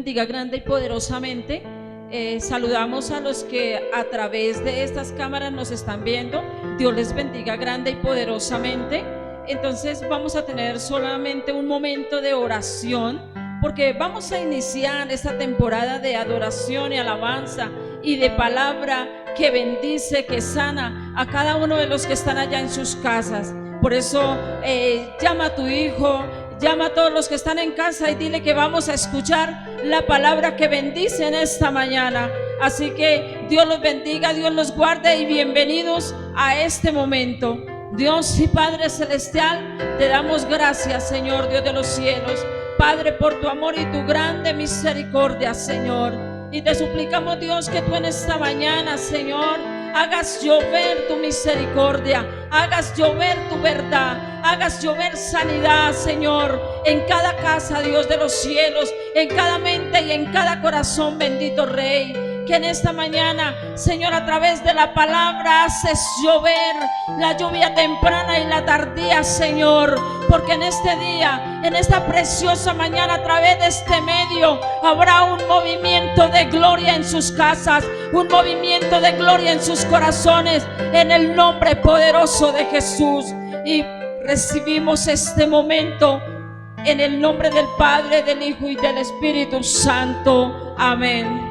bendiga grande y poderosamente. Saludamos a los que a través de estas cámaras nos están viendo. Dios les bendiga grande y poderosamente. Entonces vamos a tener solamente un momento de oración, porque vamos a iniciar esta temporada de adoración y alabanza y de palabra que bendice, que sana a cada uno de los que están allá en sus casas. Por eso llama a tu hijo, llama a todos los que están en casa y dile que vamos a escuchar la palabra que bendice en esta mañana. Así que Dios los bendiga, Dios los guarde y bienvenidos a este momento. Dios y Padre Celestial, te damos gracias, Señor Dios de los cielos, Padre, por tu amor y tu grande misericordia, Señor. Y te suplicamos, Dios, que tú en esta mañana, Señor, hagas llover tu misericordia, hagas llover tu verdad, hagas llover sanidad, Señor, en cada casa, Dios de los cielos, en cada mente y en cada corazón, bendito Rey. Que en esta mañana, Señor, a través de la palabra haces llover la lluvia temprana y la tardía, Señor, porque en este día, en esta preciosa mañana, a través de este medio habrá un movimiento de gloria en sus casas, un movimiento de gloria en sus corazones, en el nombre poderoso de Jesús. Y recibimos este momento en el nombre del Padre, del Hijo y del Espíritu Santo. Amén.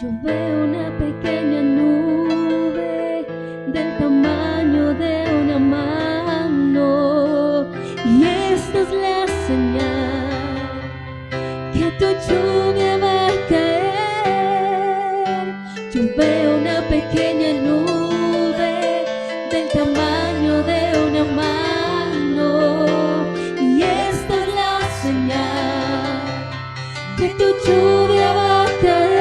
Yo veo una pequeña nube del tamaño de una mano, y esta es la señal que tu lluvia va a caer. Yo veo una pequeña nube del tamaño de una mano, y esta es la señal que tu lluvia va a caer.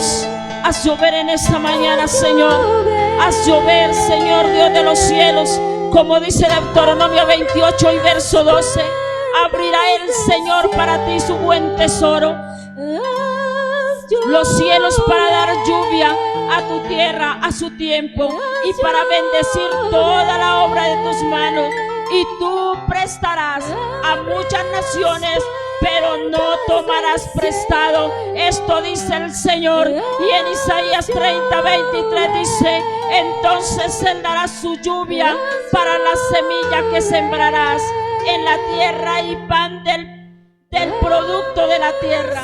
cielos. Haz llover en esta mañana, Señor. Haz llover, Señor Dios de los cielos. Como dice Deuteronomio 28 y verso 12. Abrirá el Señor para ti su buen tesoro, los cielos, para dar lluvia a tu tierra a su tiempo y para bendecir toda la obra de tus manos. Y tú prestarás a muchas naciones, pero no tomarás prestado. Esto dice el Señor. Y en Isaías 30:23 dice: entonces Él dará su lluvia para la semilla que sembrarás en la tierra y pan del producto de la tierra,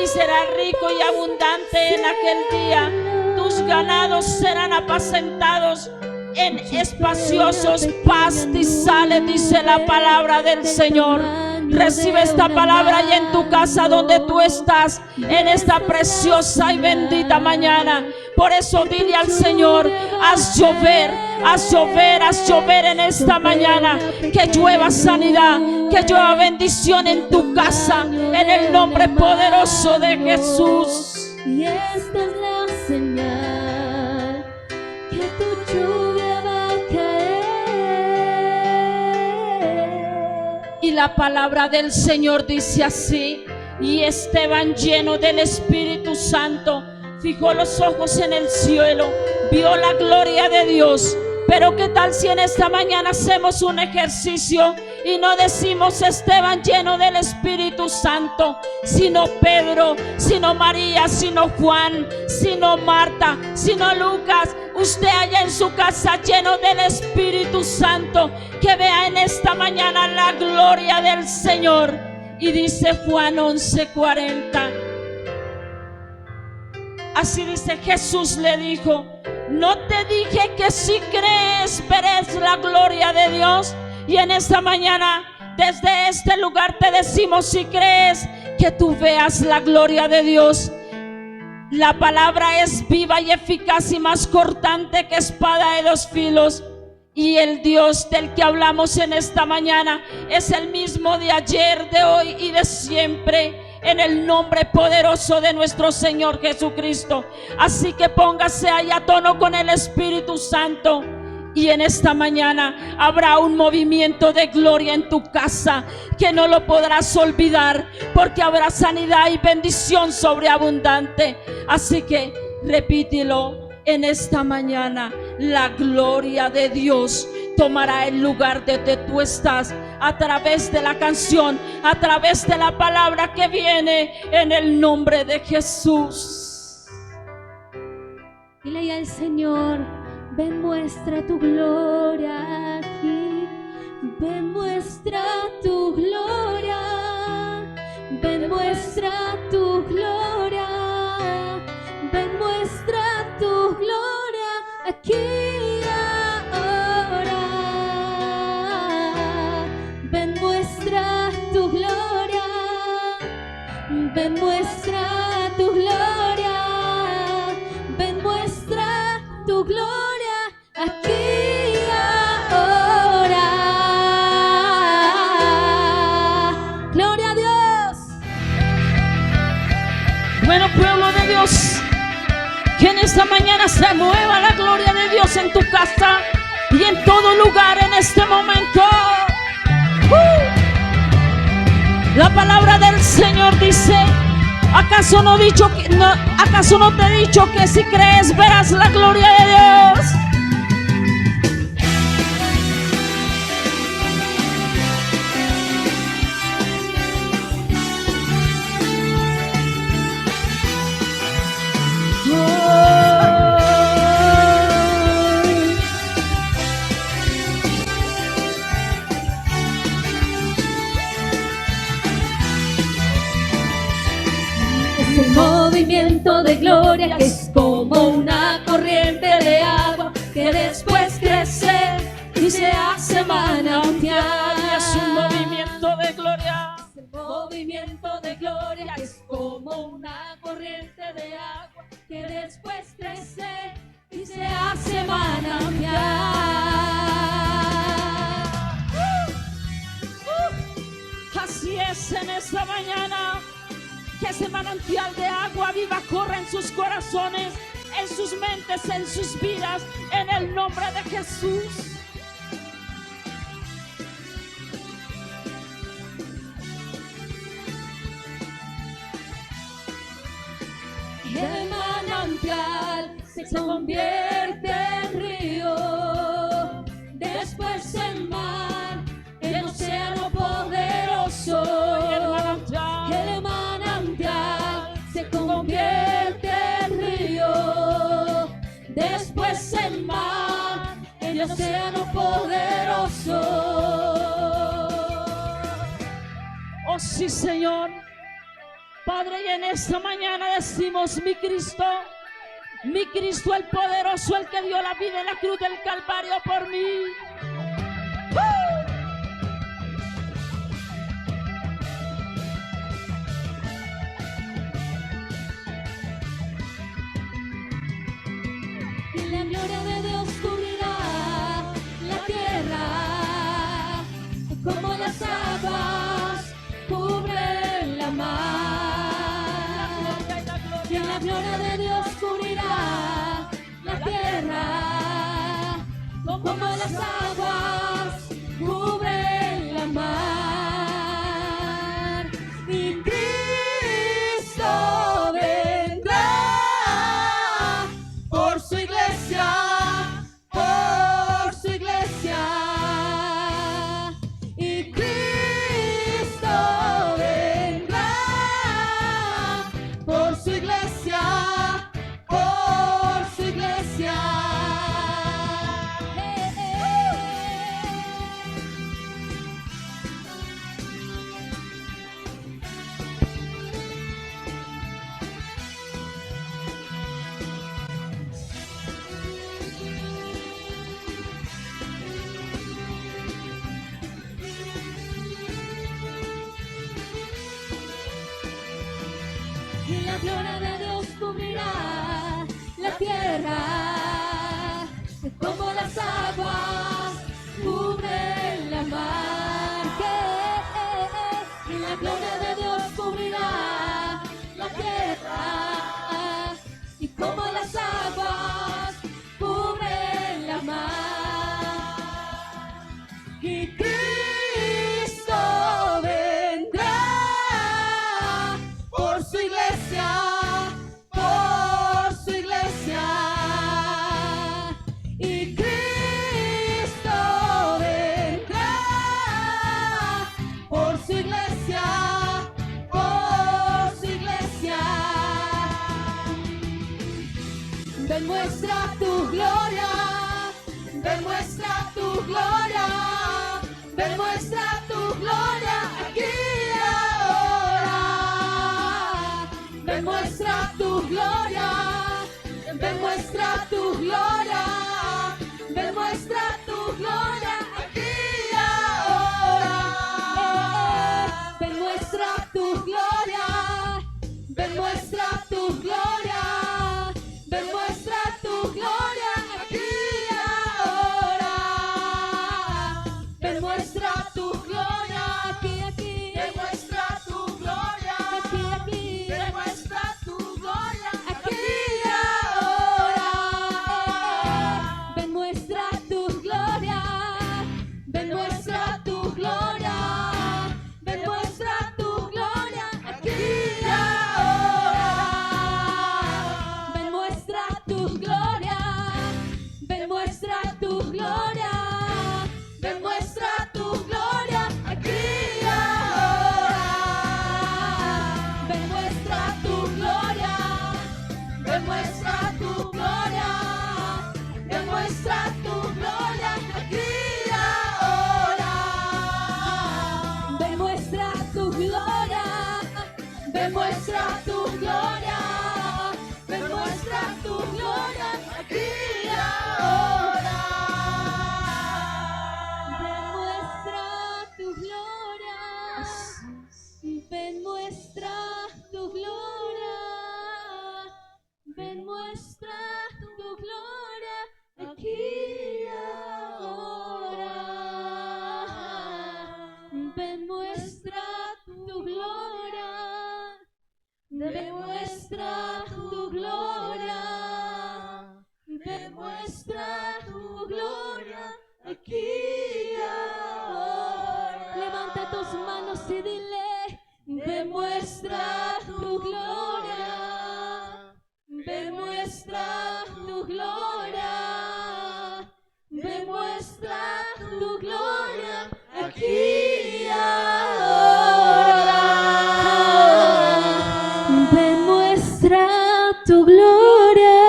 y será rico y abundante en aquel día. Tus ganados serán apacentados en espaciosos pastizales, dice la palabra del Señor. Recibe esta palabra y en tu casa donde tú estás, en esta preciosa y bendita mañana. Por eso dile al Señor: haz llover, haz llover, haz llover en esta mañana. Que llueva sanidad, que llueva bendición en tu casa, en el nombre poderoso de Jesús. Y esta es la señal que tu lluvia va a caer. Y la palabra del Señor dice así: y Esteban, lleno del Espíritu Santo, fijó los ojos en el cielo, vio la gloria de Dios. Pero qué tal si en esta mañana hacemos un ejercicio y no decimos Esteban lleno del Espíritu Santo, sino Pedro, sino María, sino Juan, sino Marta, sino Lucas. Usted allá en su casa lleno del Espíritu Santo, que vea en esta mañana la gloria del Señor. Y dice Juan 11:40. Así dice: Jesús le dijo: no te dije que si crees verás la gloria de Dios. Y en esta mañana desde este lugar te decimos: si crees, que tú veas la gloria de Dios. La palabra es viva y eficaz y más cortante que espada de dos filos. Y el Dios del que hablamos en esta mañana es el mismo de ayer, de hoy y de siempre, en el nombre poderoso de nuestro Señor Jesucristo. Así que póngase ahí a tono con el Espíritu Santo. Y en esta mañana habrá un movimiento de gloria en tu casa que no lo podrás olvidar, porque habrá sanidad y bendición sobreabundante. Así que repítelo en esta mañana: la gloria de Dios tomará el lugar donde tú estás, a través de la canción, a través de la palabra que viene en el nombre de Jesús. Dile al Señor: ven, muestra tu gloria aquí. Ven, muestra tu gloria. Ven, muestra tu gloria. Ven, muestra tu gloria aquí ahora. Ven, muestra tu gloria. Ven, muestra tu gloria. Ven, muestra tu gloria aquí ahora. Gloria a Dios. Bueno, pueblo de Dios, que en esta mañana se mueva la gloria de Dios en tu casa y en todo lugar en este momento. La palabra del Señor dice: ¿acaso no te he dicho que si crees verás la gloria de Dios? Movimiento de gloria que es como una corriente de agua que después crece y se hace manantial. Es un movimiento de gloria. Es el movimiento de gloria que es como una corriente de agua que después crece y se hace manantial. Así es en esta mañana, que ese manantial de agua viva corra en sus corazones, en sus mentes, en sus vidas, en el nombre de Jesús. El manantial se convierte en río, después en mar, el océano poderoso. El manantial se convierte en río, después en mar, el océano poderoso. Oh sí, Señor. Padre, y en esta mañana decimos: mi Cristo el poderoso, el que dio la vida en la cruz del Calvario por mí. Y la gloria de Dios cubrirá la tierra, como las aguas cubren la mar. Y la gloria de Dios cubrirá la tierra, como las aguas cubren la mar. Y Cristo vendrá por su iglesia, por su iglesia. Y Cristo vendrá por su iglesia, por su iglesia. Y la gloria de Dios cubrirá la tierra, como las aguas cubren la mar. Y la gloria de Dios cubrirá la tierra, y como las aguas cubren la mar. Y Cristo vendrá por su iglesia, por su iglesia. Y Cristo vendrá por su iglesia, por su iglesia. Demuestra tu gloria, demuestra tu gloria, demuestra tu gloria aquí y ahora. Demuestra tu gloria, demuestra tu gloria, demuestra tu gloria aquí y ahora. Demuestra tu gloria, demuestra tu gloria, demuestra tu gloria aquí y ahora. Demuestra tu gloria aquí, aquí. Demuestra tu gloria aquí, aquí. Demuestra tu gloria aquí y ahora. Sí, dile, demuestra tu gloria, demuestra tu gloria, demuestra tu gloria aquí y ahora. Demuestra tu gloria,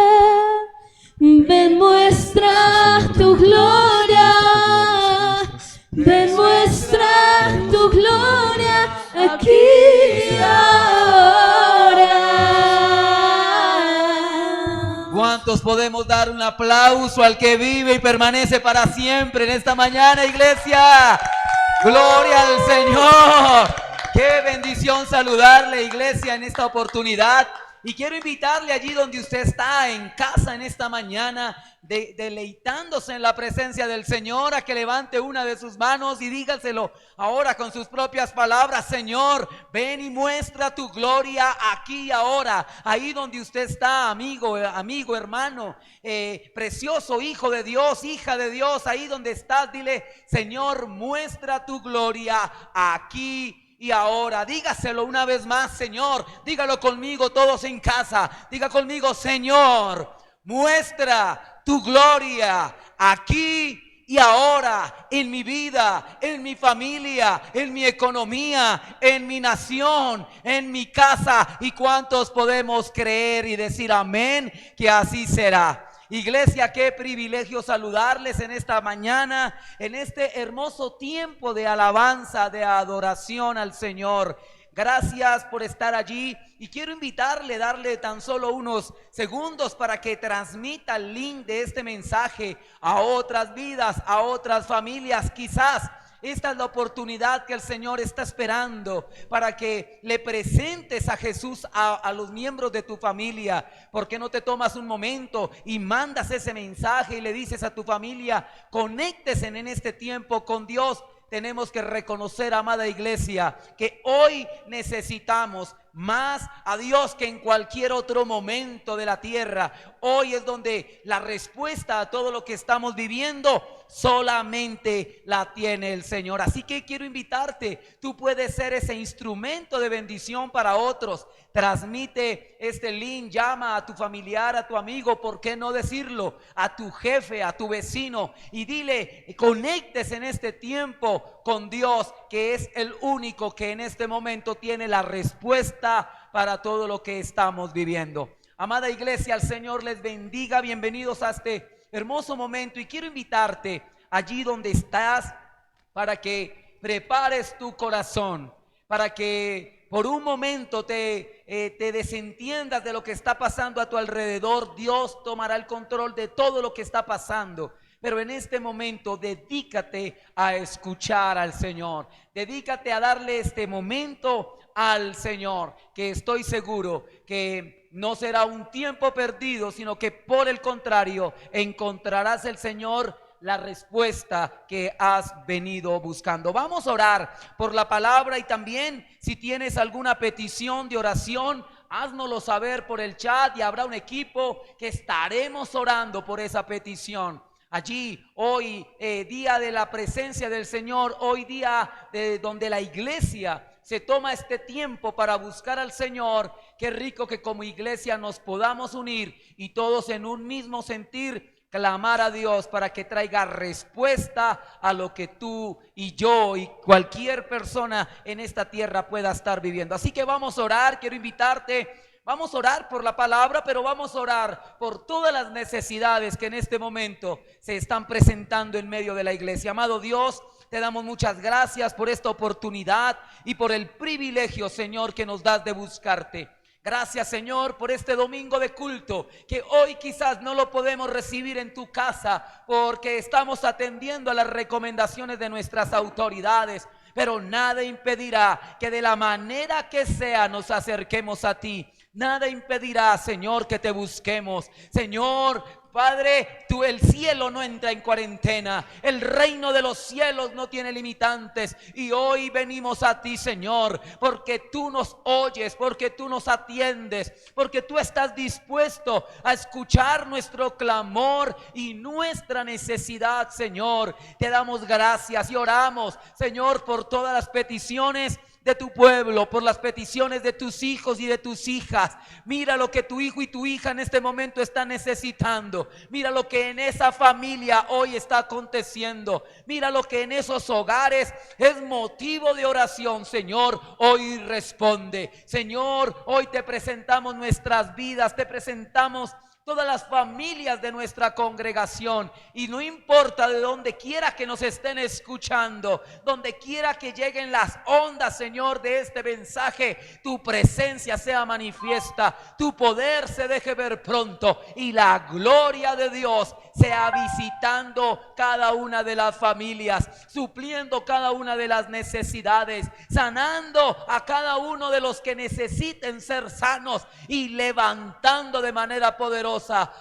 demuestra tu gloria, demuestra tu gloria aquí y ahora. ¿Cuántos podemos dar un aplauso al que vive y permanece para siempre en esta mañana, iglesia? ¡Gloria al Señor! ¡Qué bendición saludarle, iglesia, en esta oportunidad! Y quiero invitarle allí donde usted está, en casa en esta mañana, deleitándose en la presencia del Señor, a que levante una de sus manos y dígaselo ahora con sus propias palabras: Señor, ven y muestra tu gloria aquí y ahora, ahí donde usted está, amigo, hermano, precioso hijo de Dios, hija de Dios, ahí donde estás, dile: Señor, muestra tu gloria aquí y ahora. Dígaselo una vez más, Señor. Dígalo conmigo todos en casa. Diga conmigo: Señor, muestra tu gloria aquí y ahora, en mi vida, en mi familia, en mi economía, en mi nación, en mi casa. ¿Y cuántos podemos creer y decir amén? Que así será. Iglesia, qué privilegio saludarles en esta mañana, en este hermoso tiempo de alabanza, de adoración al Señor. Gracias por estar allí, y quiero invitarle, darle tan solo unos segundos para que transmita el link de este mensaje a otras vidas, a otras familias. Quizás esta es la oportunidad que el Señor está esperando para que le presentes a Jesús a los miembros de tu familia. ¿Por qué no te tomas un momento y mandas ese mensaje y le dices a tu familia: conéctense en este tiempo con Dios? Tenemos que reconocer, amada iglesia, que hoy necesitamos más a Dios que en cualquier otro momento de la tierra. Hoy es donde la respuesta a todo lo que estamos viviendo solamente la tiene el Señor. Así que quiero invitarte: tú puedes ser ese instrumento de bendición para otros. Transmite este link, llama a tu familiar, a tu amigo, ¿por qué no decirlo? A tu jefe, a tu vecino, y dile: conéctese en este tiempo con Dios, que es el único que en este momento tiene la respuesta para todo lo que estamos viviendo. Amada iglesia, el Señor les bendiga. Bienvenidos a este hermoso momento, y quiero invitarte allí donde estás para que prepares tu corazón, para que por un momento te desentiendas de lo que está pasando a tu alrededor. Dios tomará el control de todo lo que está pasando, pero en este momento dedícate a escuchar al Señor, dedícate a darle este momento al Señor, que estoy seguro que no será un tiempo perdido, sino que por el contrario encontrarás el Señor la respuesta que has venido buscando. Vamos a orar por la palabra, y también si tienes alguna petición de oración, háznoslo saber por el chat, y habrá un equipo que estaremos orando por esa petición. Allí hoy, día de la presencia del Señor, hoy día donde la iglesia se toma este tiempo para buscar al Señor. Qué rico que como iglesia nos podamos unir y todos en un mismo sentir clamar a Dios para que traiga respuesta a lo que tú y yo y cualquier persona en esta tierra pueda estar viviendo. Así que vamos a orar. Quiero invitarte. Vamos a orar por la palabra, pero vamos a orar por todas las necesidades que en este momento se están presentando en medio de la iglesia. Amado Dios, te damos muchas gracias por esta oportunidad y por el privilegio, Señor, que nos das de buscarte. Gracias, Señor, por este domingo de culto, que hoy quizás no lo podemos recibir en tu casa porque estamos atendiendo a las recomendaciones de nuestras autoridades. Pero nada impedirá que de la manera que sea nos acerquemos a ti. Nada impedirá, Señor, que te busquemos. Señor, Padre, el cielo no entra en cuarentena. El reino de los cielos no tiene limitantes. Y hoy venimos a ti, Señor, porque tú nos oyes, porque tú nos atiendes, porque tú estás dispuesto a escuchar nuestro clamor y nuestra necesidad, Señor. Te damos gracias y oramos, Señor, por todas las peticiones de tu pueblo, por las peticiones de tus hijos y de tus hijas. Mira lo que tu hijo y tu hija en este momento están necesitando. Mira lo que en esa familia hoy está aconteciendo. Mira lo que en esos hogares es motivo de oración. Señor, hoy responde. Señor, hoy te presentamos nuestras vidas, te presentamos todas las familias de nuestra congregación, y no importa de donde quiera que nos estén escuchando, donde quiera que lleguen las ondas, Señor, de este mensaje, tu presencia sea manifiesta, tu poder se deje ver pronto y la gloria de Dios sea visitando cada una de las familias, supliendo cada una de las necesidades, sanando a cada uno de los que necesiten ser sanos y levantando de manera poderosa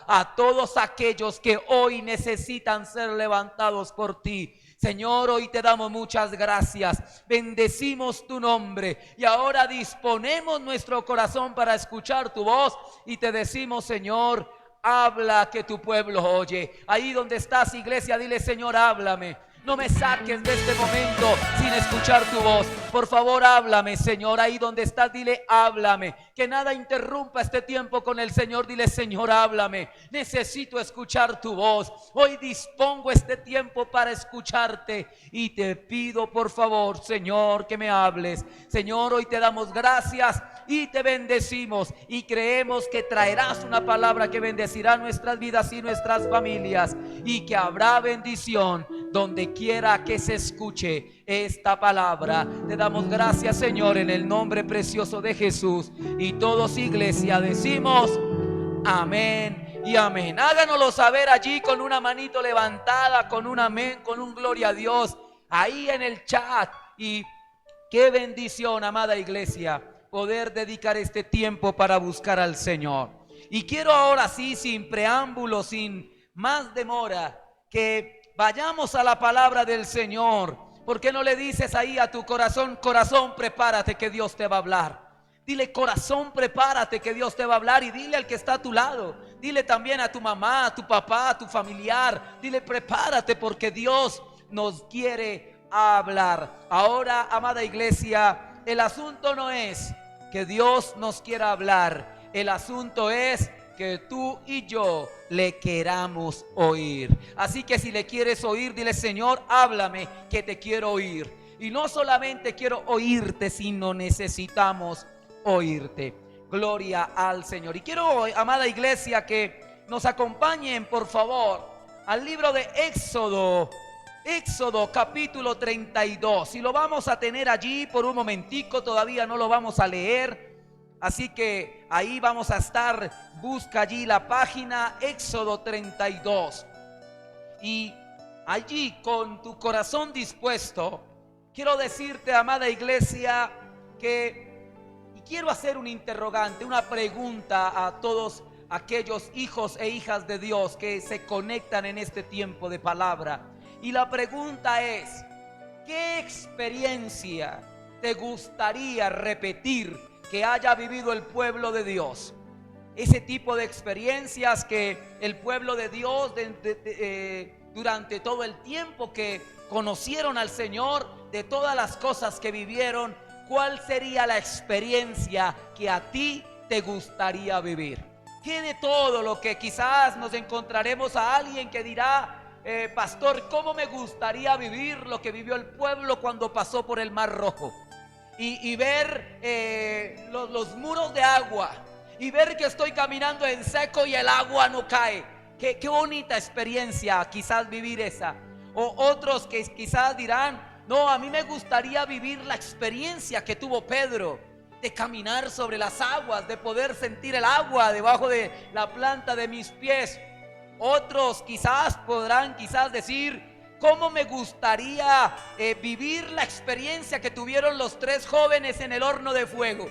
a todos aquellos que hoy necesitan ser levantados por ti. Señor, hoy te damos muchas gracias, bendecimos tu nombre y ahora disponemos nuestro corazón para escuchar tu voz y te decimos, Señor, habla que tu pueblo oye. Ahí donde estás, iglesia, dile: Señor, háblame. No me saques de este momento sin escuchar tu voz. Por favor, háblame, Señor. Ahí donde estás, dile: háblame. Que nada interrumpa este tiempo con el Señor. Dile: Señor, háblame. Necesito escuchar tu voz. Hoy dispongo este tiempo para escucharte. Y te pido, por favor, Señor, que me hables. Señor, hoy te damos gracias y te bendecimos. Y creemos que traerás una palabra que bendecirá nuestras vidas y nuestras familias. Y que habrá bendición donde quiera que se escuche esta palabra. Te damos gracias, Señor, en el nombre precioso de Jesús. Y todos, iglesia, decimos amén y amén. Háganoslo saber allí con una manito levantada, con un amén, con un gloria a Dios, ahí en el chat. Y qué bendición, amada iglesia, poder dedicar este tiempo para buscar al Señor. Y quiero ahora sí, sin preámbulo, sin más demora, que vayamos a la palabra del Señor. ¿Por qué no le dices ahí a tu corazón: corazón, prepárate que Dios te va a hablar? Dile: corazón, prepárate que Dios te va a hablar. Y dile al que está a tu lado, dile también a tu mamá, a tu papá, a tu familiar, dile: prepárate porque Dios nos quiere hablar. Ahora, amada iglesia, el asunto no es que Dios nos quiera hablar, el asunto es que tú y yo le queramos oír. Así que si le quieres oír, dile: Señor, háblame, que te quiero oír. Y no solamente quiero oírte, sino necesitamos oírte. Gloria al Señor. Y quiero, amada iglesia, que nos acompañen, por favor, al libro de Éxodo capítulo 32. Y lo vamos a tener allí por un momentico, todavía no lo vamos a leer. Así que ahí vamos a estar. Busca allí la página Éxodo 32. Y allí, con tu corazón dispuesto, quiero decirte, amada iglesia, y quiero hacer un interrogante, una pregunta a todos aquellos hijos e hijas de Dios que se conectan en este tiempo de palabra. Y la pregunta es: ¿qué experiencia te gustaría repetir que haya vivido el pueblo de Dios? Ese tipo de experiencias que el pueblo de Dios durante todo el tiempo que conocieron al Señor, de todas las cosas que vivieron, ¿cuál sería la experiencia que a ti te gustaría vivir? ¿Qué de todo lo que quizás nos encontraremos a alguien que dirá: pastor, ¿cómo me gustaría vivir lo que vivió el pueblo cuando pasó por el Mar Rojo? Y ver los muros de agua, y ver que estoy caminando en seco y el agua no cae. Qué bonita experiencia quizás vivir esa. O otros que quizás dirán: no, a mí me gustaría vivir la experiencia que tuvo Pedro, de caminar sobre las aguas, de poder sentir el agua debajo de la planta de mis pies. Otros quizás podrán decir: ¿cómo me gustaría vivir la experiencia que tuvieron los 3 jóvenes en el horno de fuego?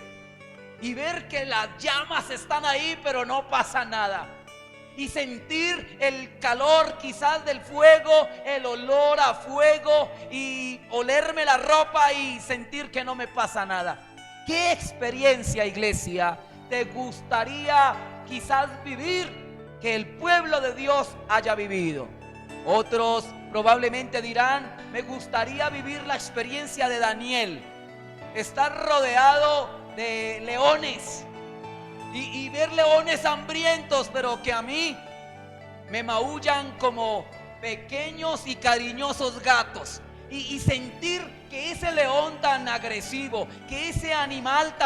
Y ver que las llamas están ahí, pero no pasa nada. Y sentir el calor quizás del fuego, el olor a fuego, y olerme la ropa y sentir que no me pasa nada. ¿Qué experiencia, iglesia, te gustaría quizás vivir que el pueblo de Dios haya vivido? Otros probablemente dirán: me gustaría vivir la experiencia de Daniel, estar rodeado de leones y ver leones hambrientos, pero que a mí me maullan como pequeños y cariñosos gatos, y sentir que ese león tan agresivo, que ese animal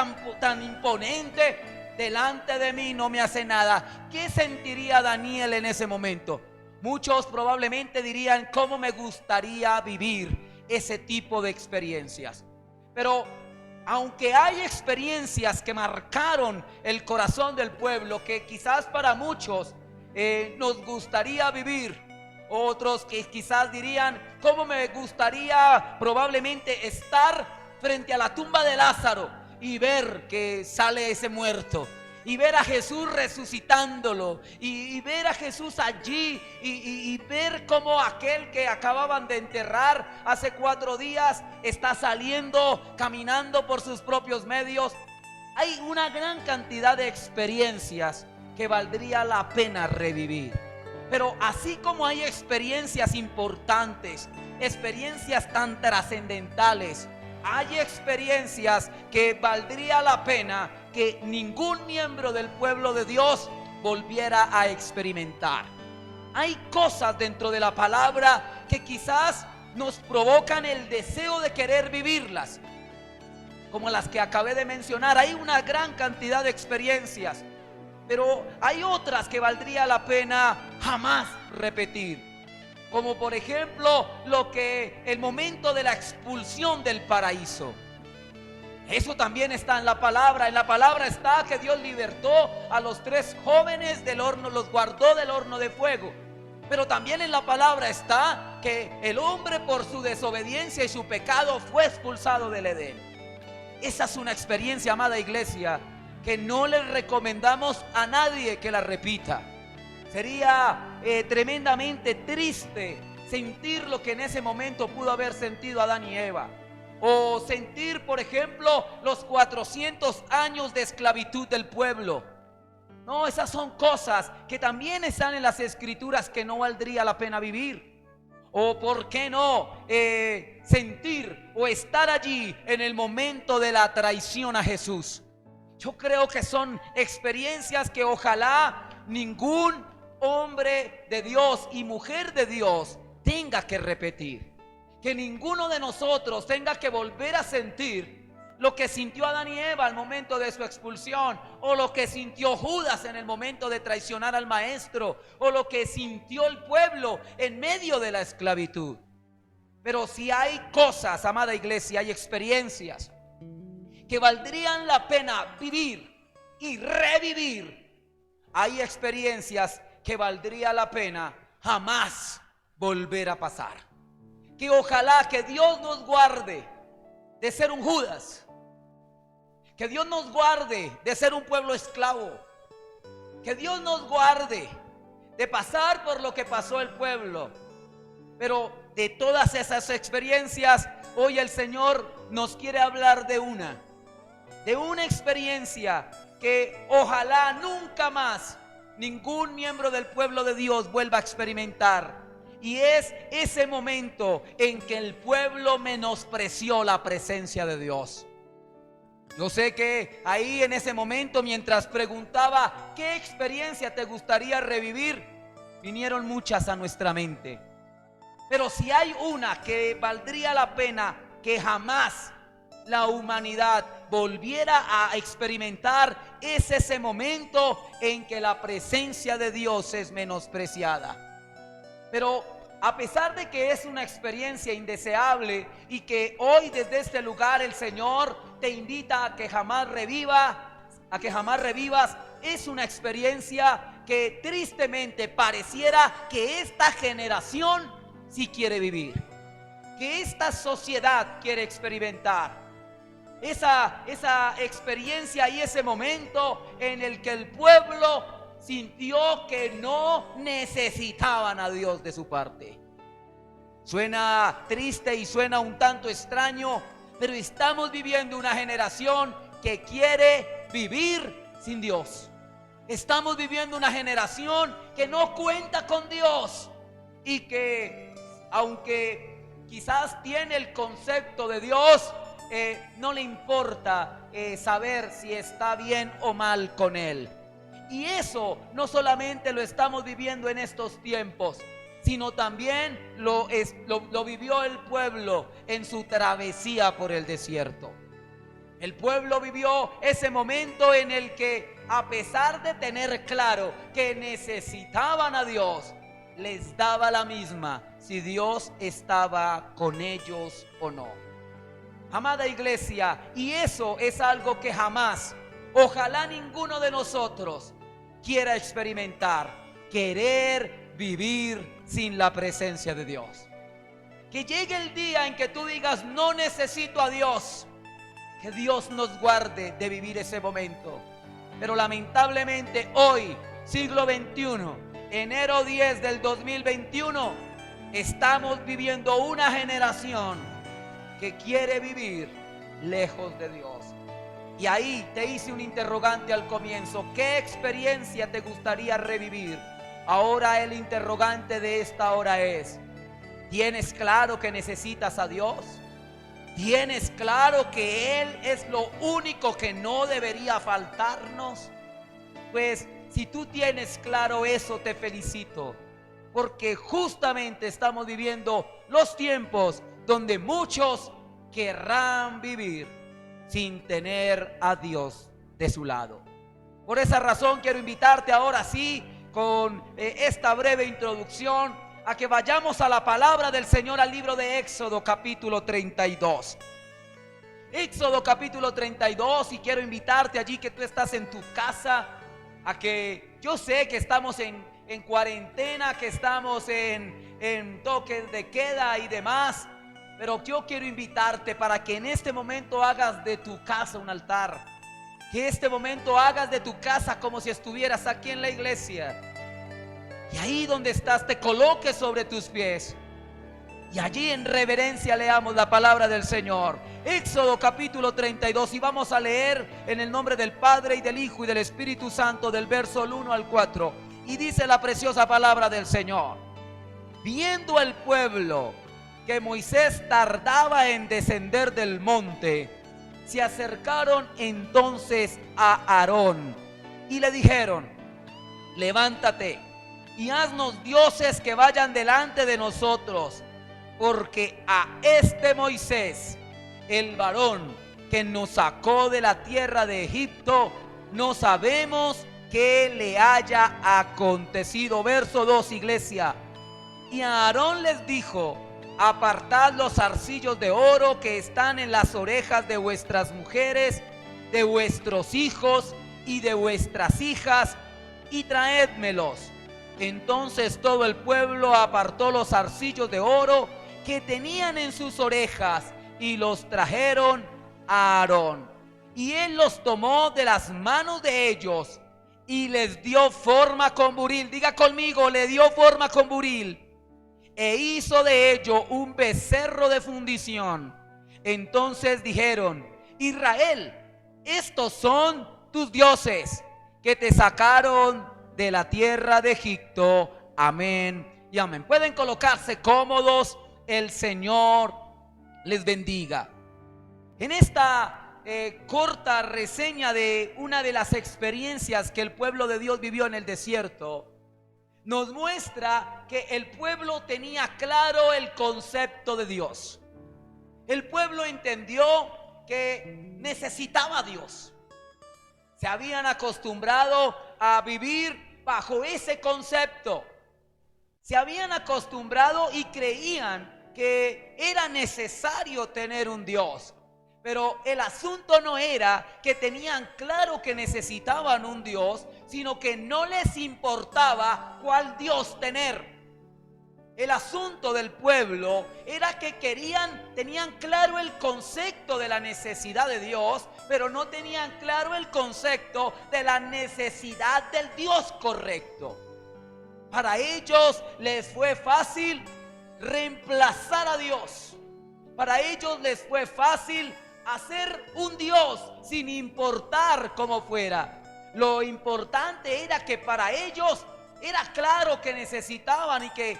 tan imponente delante de mí no me hace nada. ¿Qué sentiría Daniel en ese momento? Muchos probablemente dirían: ¿cómo me gustaría vivir ese tipo de experiencias? Pero aunque hay experiencias que marcaron el corazón del pueblo, que quizás para muchos nos gustaría vivir, otros que quizás dirían: ¿cómo me gustaría probablemente estar frente a la tumba de Lázaro y ver que sale ese muerto, y ver a Jesús resucitándolo, y ver a Jesús allí, y ver cómo aquel que acababan de enterrar hace 4 días está saliendo, caminando por sus propios medios? Hay una gran cantidad de experiencias que valdría la pena revivir. Pero así como hay experiencias importantes, experiencias tan trascendentales, hay experiencias que valdría la pena que ningún miembro del pueblo de Dios volviera a experimentar. Hay cosas dentro de la palabra que quizás nos provocan el deseo de querer vivirlas, como las que acabé de mencionar. Hay una gran cantidad de experiencias, pero hay otras que valdría la pena jamás repetir, como por ejemplo el momento de la expulsión del paraíso. Eso también está en la palabra. En la palabra está que Dios libertó a los 3 jóvenes del horno, los guardó del horno de fuego. Pero también en la palabra está que el hombre, por su desobediencia y su pecado, fue expulsado del Edén. Esa es una experiencia, amada iglesia, que no le recomendamos a nadie que la repita. Sería tremendamente triste sentir lo que en ese momento pudo haber sentido Adán y Eva, o sentir, por ejemplo, los 400 años de esclavitud del pueblo. No, esas son cosas que también están en las escrituras que no valdría la pena vivir. O por qué no sentir o estar allí en el momento de la traición a Jesús. Yo creo que son experiencias que ojalá ningún hombre de Dios y mujer de Dios tenga que repetir. Que ninguno de nosotros tenga que volver a sentir lo que sintió Adán y Eva al momento de su expulsión, o lo que sintió Judas en el momento de traicionar al maestro, o lo que sintió el pueblo en medio de la esclavitud. Pero si hay cosas, amada iglesia, hay experiencias que valdrían la pena vivir y revivir. Hay experiencias que valdría la pena jamás volver a pasar. Que ojalá que Dios nos guarde de ser un Judas, que Dios nos guarde de ser un pueblo esclavo, que Dios nos guarde de pasar por lo que pasó el pueblo. Pero de todas esas experiencias, hoy el Señor nos quiere hablar de una experiencia que ojalá nunca más ningún miembro del pueblo de Dios vuelva a experimentar. Y es ese momento en que el pueblo menospreció la presencia de Dios. Yo sé que ahí en ese momento, mientras preguntaba ¿qué experiencia te gustaría revivir?, vinieron muchas a nuestra mente. Pero si hay una que valdría la pena que jamás la humanidad volviera a experimentar, es ese momento en que la presencia de Dios es menospreciada. Pero a pesar de que es una experiencia indeseable y que hoy desde este lugar el Señor te invita a que jamás revivas, es una experiencia que tristemente pareciera que esta generación sí quiere vivir, que esta sociedad quiere experimentar. Esa experiencia y ese momento en el que el pueblo sintió que no necesitaban a Dios de su parte. Suena triste y suena un tanto extraño, pero estamos viviendo una generación que quiere vivir sin Dios. Estamos viviendo una generación que no cuenta con Dios y que, aunque quizás tiene el concepto de Dios, no le importa saber si está bien o mal con él. Y eso no solamente lo estamos viviendo en estos tiempos, sino también lo vivió el pueblo en su travesía por el desierto. El pueblo vivió ese momento en el que, a pesar de tener claro que necesitaban a Dios, les daba la misma si Dios estaba con ellos o no. Amada iglesia, y eso es algo que jamás, ojalá ninguno de nosotros quiera experimentar, querer vivir sin la presencia de Dios. Que llegue el día en que tú digas: no necesito a Dios. Que Dios nos guarde de vivir ese momento. Pero lamentablemente hoy, siglo XXI, enero 10 del 2021, estamos viviendo una generación que quiere vivir lejos de Dios. Y ahí te hice un interrogante al comienzo: ¿qué experiencia te gustaría revivir? Ahora el interrogante de esta hora es: ¿tienes claro que necesitas a Dios? ¿Tienes claro que Él es lo único que no debería faltarnos? Pues si tú tienes claro eso, te felicito, porque justamente estamos viviendo los tiempos donde muchos querrán vivir sin tener a Dios de su lado. Por esa razón quiero invitarte ahora sí, con esta breve introducción, a que vayamos a la palabra del Señor, al libro de Éxodo capítulo 32. Éxodo capítulo 32, y quiero invitarte allí, que tú estás en tu casa, a que yo sé que estamos en cuarentena, que estamos en toque de queda y demás, pero yo quiero invitarte para que en este momento hagas de tu casa un altar, que este momento hagas de tu casa como si estuvieras aquí en la iglesia. Y ahí donde estás, te coloques sobre tus pies, y allí en reverencia leamos la palabra del Señor. Éxodo capítulo 32, y vamos a leer en el nombre del Padre y del Hijo y del Espíritu Santo, del verso 1 al 4. Y dice la preciosa palabra del Señor: viendo el pueblo que Moisés tardaba en descender del monte, se acercaron entonces a Aarón y le dijeron: levántate y haznos dioses que vayan delante de nosotros, porque a este Moisés, el varón que nos sacó de la tierra de Egipto, no sabemos qué le haya acontecido. Verso 2, iglesia. Y Aarón les dijo: apartad los zarcillos de oro que están en las orejas de vuestras mujeres, de vuestros hijos y de vuestras hijas, y traédmelos. Entonces todo el pueblo apartó los zarcillos de oro que tenían en sus orejas y los trajeron a Aarón. Y él los tomó de las manos de ellos y les dio forma con buril. Diga conmigo: le dio forma con buril. E hizo de ello un becerro de fundición. Entonces dijeron: Israel, estos son tus dioses que te sacaron de la tierra de Egipto. Amén y amén. Pueden colocarse cómodos. El Señor les bendiga. En esta corta reseña de una de las experiencias que el pueblo de Dios vivió en el desierto, nos muestra que el pueblo tenía claro el concepto de Dios. El pueblo entendió que necesitaba a Dios. Se habían acostumbrado a vivir bajo ese concepto. Se habían acostumbrado y creían que era necesario tener un Dios. Pero el asunto no era que tenían claro que necesitaban un Dios, sino que no les importaba cuál Dios tener. El asunto del pueblo era que tenían claro el concepto de la necesidad de Dios, pero no tenían claro el concepto de la necesidad del Dios correcto. Para ellos les fue fácil reemplazar a Dios. Para ellos les fue fácil hacer un Dios sin importar cómo fuera. Lo importante era que para ellos era claro que necesitaban, y que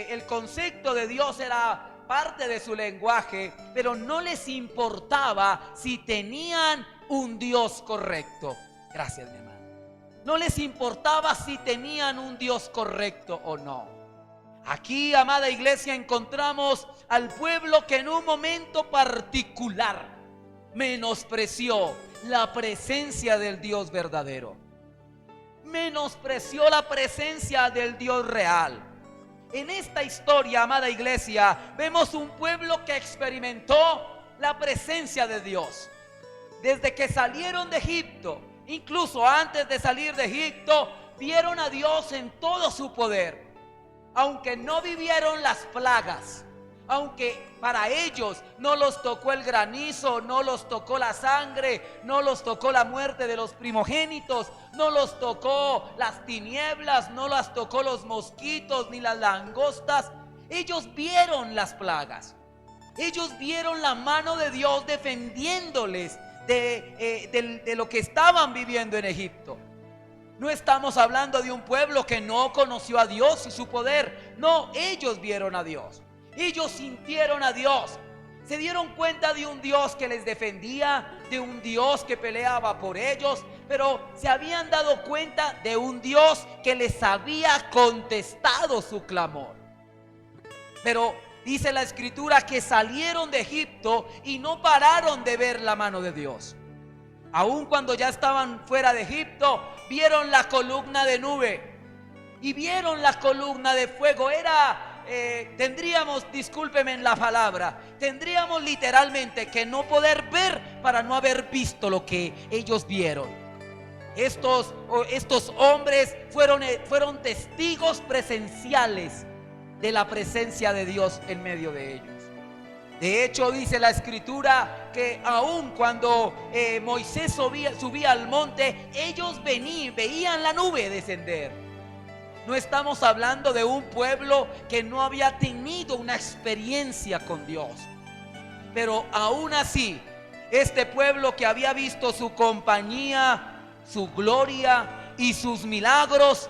el concepto de Dios era parte de su lenguaje, pero no les importaba si tenían un Dios correcto. Gracias, mi hermano. No les importaba si tenían un Dios correcto o no. Aquí, amada iglesia, encontramos al pueblo que en un momento particular menospreció la presencia del Dios verdadero. Menospreció la presencia del Dios real. En esta historia, amada iglesia, vemos un pueblo que experimentó la presencia de Dios. Desde que salieron de Egipto, incluso antes de salir de Egipto, vieron a Dios en todo su poder. Aunque no vivieron las plagas, aunque para ellos no los tocó el granizo, no los tocó la sangre, no los tocó la muerte de los primogénitos, no los tocó las tinieblas, no las tocó los mosquitos ni las langostas, ellos vieron las plagas. Ellos vieron la mano de Dios defendiéndoles de lo que estaban viviendo en Egipto. No estamos hablando de un pueblo que no conoció a Dios y su poder. No, ellos vieron a Dios. Ellos sintieron a Dios. Se dieron cuenta de un Dios que les defendía, de un Dios que peleaba por ellos, pero se habían dado cuenta de un Dios que les había contestado su clamor. Pero dice la Escritura que salieron de Egipto y no pararon de ver la mano de Dios. Aun cuando ya estaban fuera de Egipto, vieron la columna de nube y vieron la columna de fuego. Tendríamos, discúlpeme en la palabra, tendríamos literalmente que no poder ver para no haber visto lo que ellos vieron. Estos hombres fueron testigos presenciales de la presencia de Dios en medio de ellos. De hecho, dice la Escritura que aun cuando Moisés subía al monte, ellos veían la nube descender. No estamos hablando de un pueblo que no había tenido una experiencia con Dios. Pero aún así, este pueblo que había visto su compañía, su gloria y sus milagros,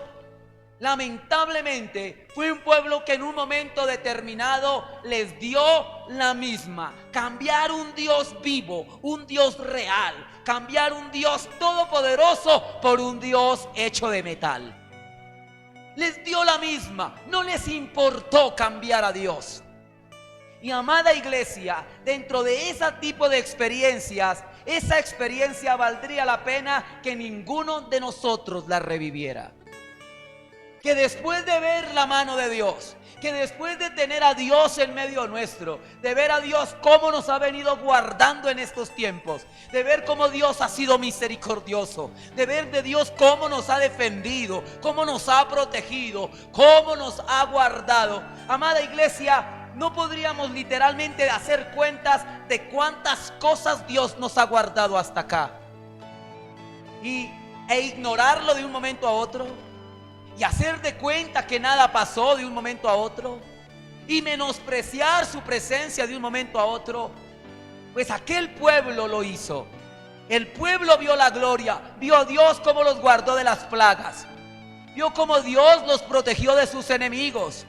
lamentablemente fue un pueblo que en un momento determinado les dio la misma. Cambiar un Dios vivo, un Dios real, cambiar un Dios todopoderoso por un Dios hecho de metal. Les dio la misma, no les importó cambiar a Dios. Y amada iglesia, dentro de ese tipo de experiencias, esa experiencia valdría la pena que ninguno de nosotros la reviviera. Que después de ver la mano de Dios, que después de tener a Dios en medio nuestro, de ver a Dios cómo nos ha venido guardando en estos tiempos, de ver cómo Dios ha sido misericordioso, de ver de Dios cómo nos ha defendido, cómo nos ha protegido, cómo nos ha guardado. Amada iglesia, no podríamos literalmente hacer cuentas de cuántas cosas Dios nos ha guardado hasta acá e ignorarlo de un momento a otro, y hacer de cuenta que nada pasó de un momento a otro, y menospreciar su presencia de un momento a otro. Pues aquel pueblo lo hizo. El pueblo vio la gloria, vio a Dios cómo los guardó de las plagas, vio cómo Dios los protegió de sus enemigos.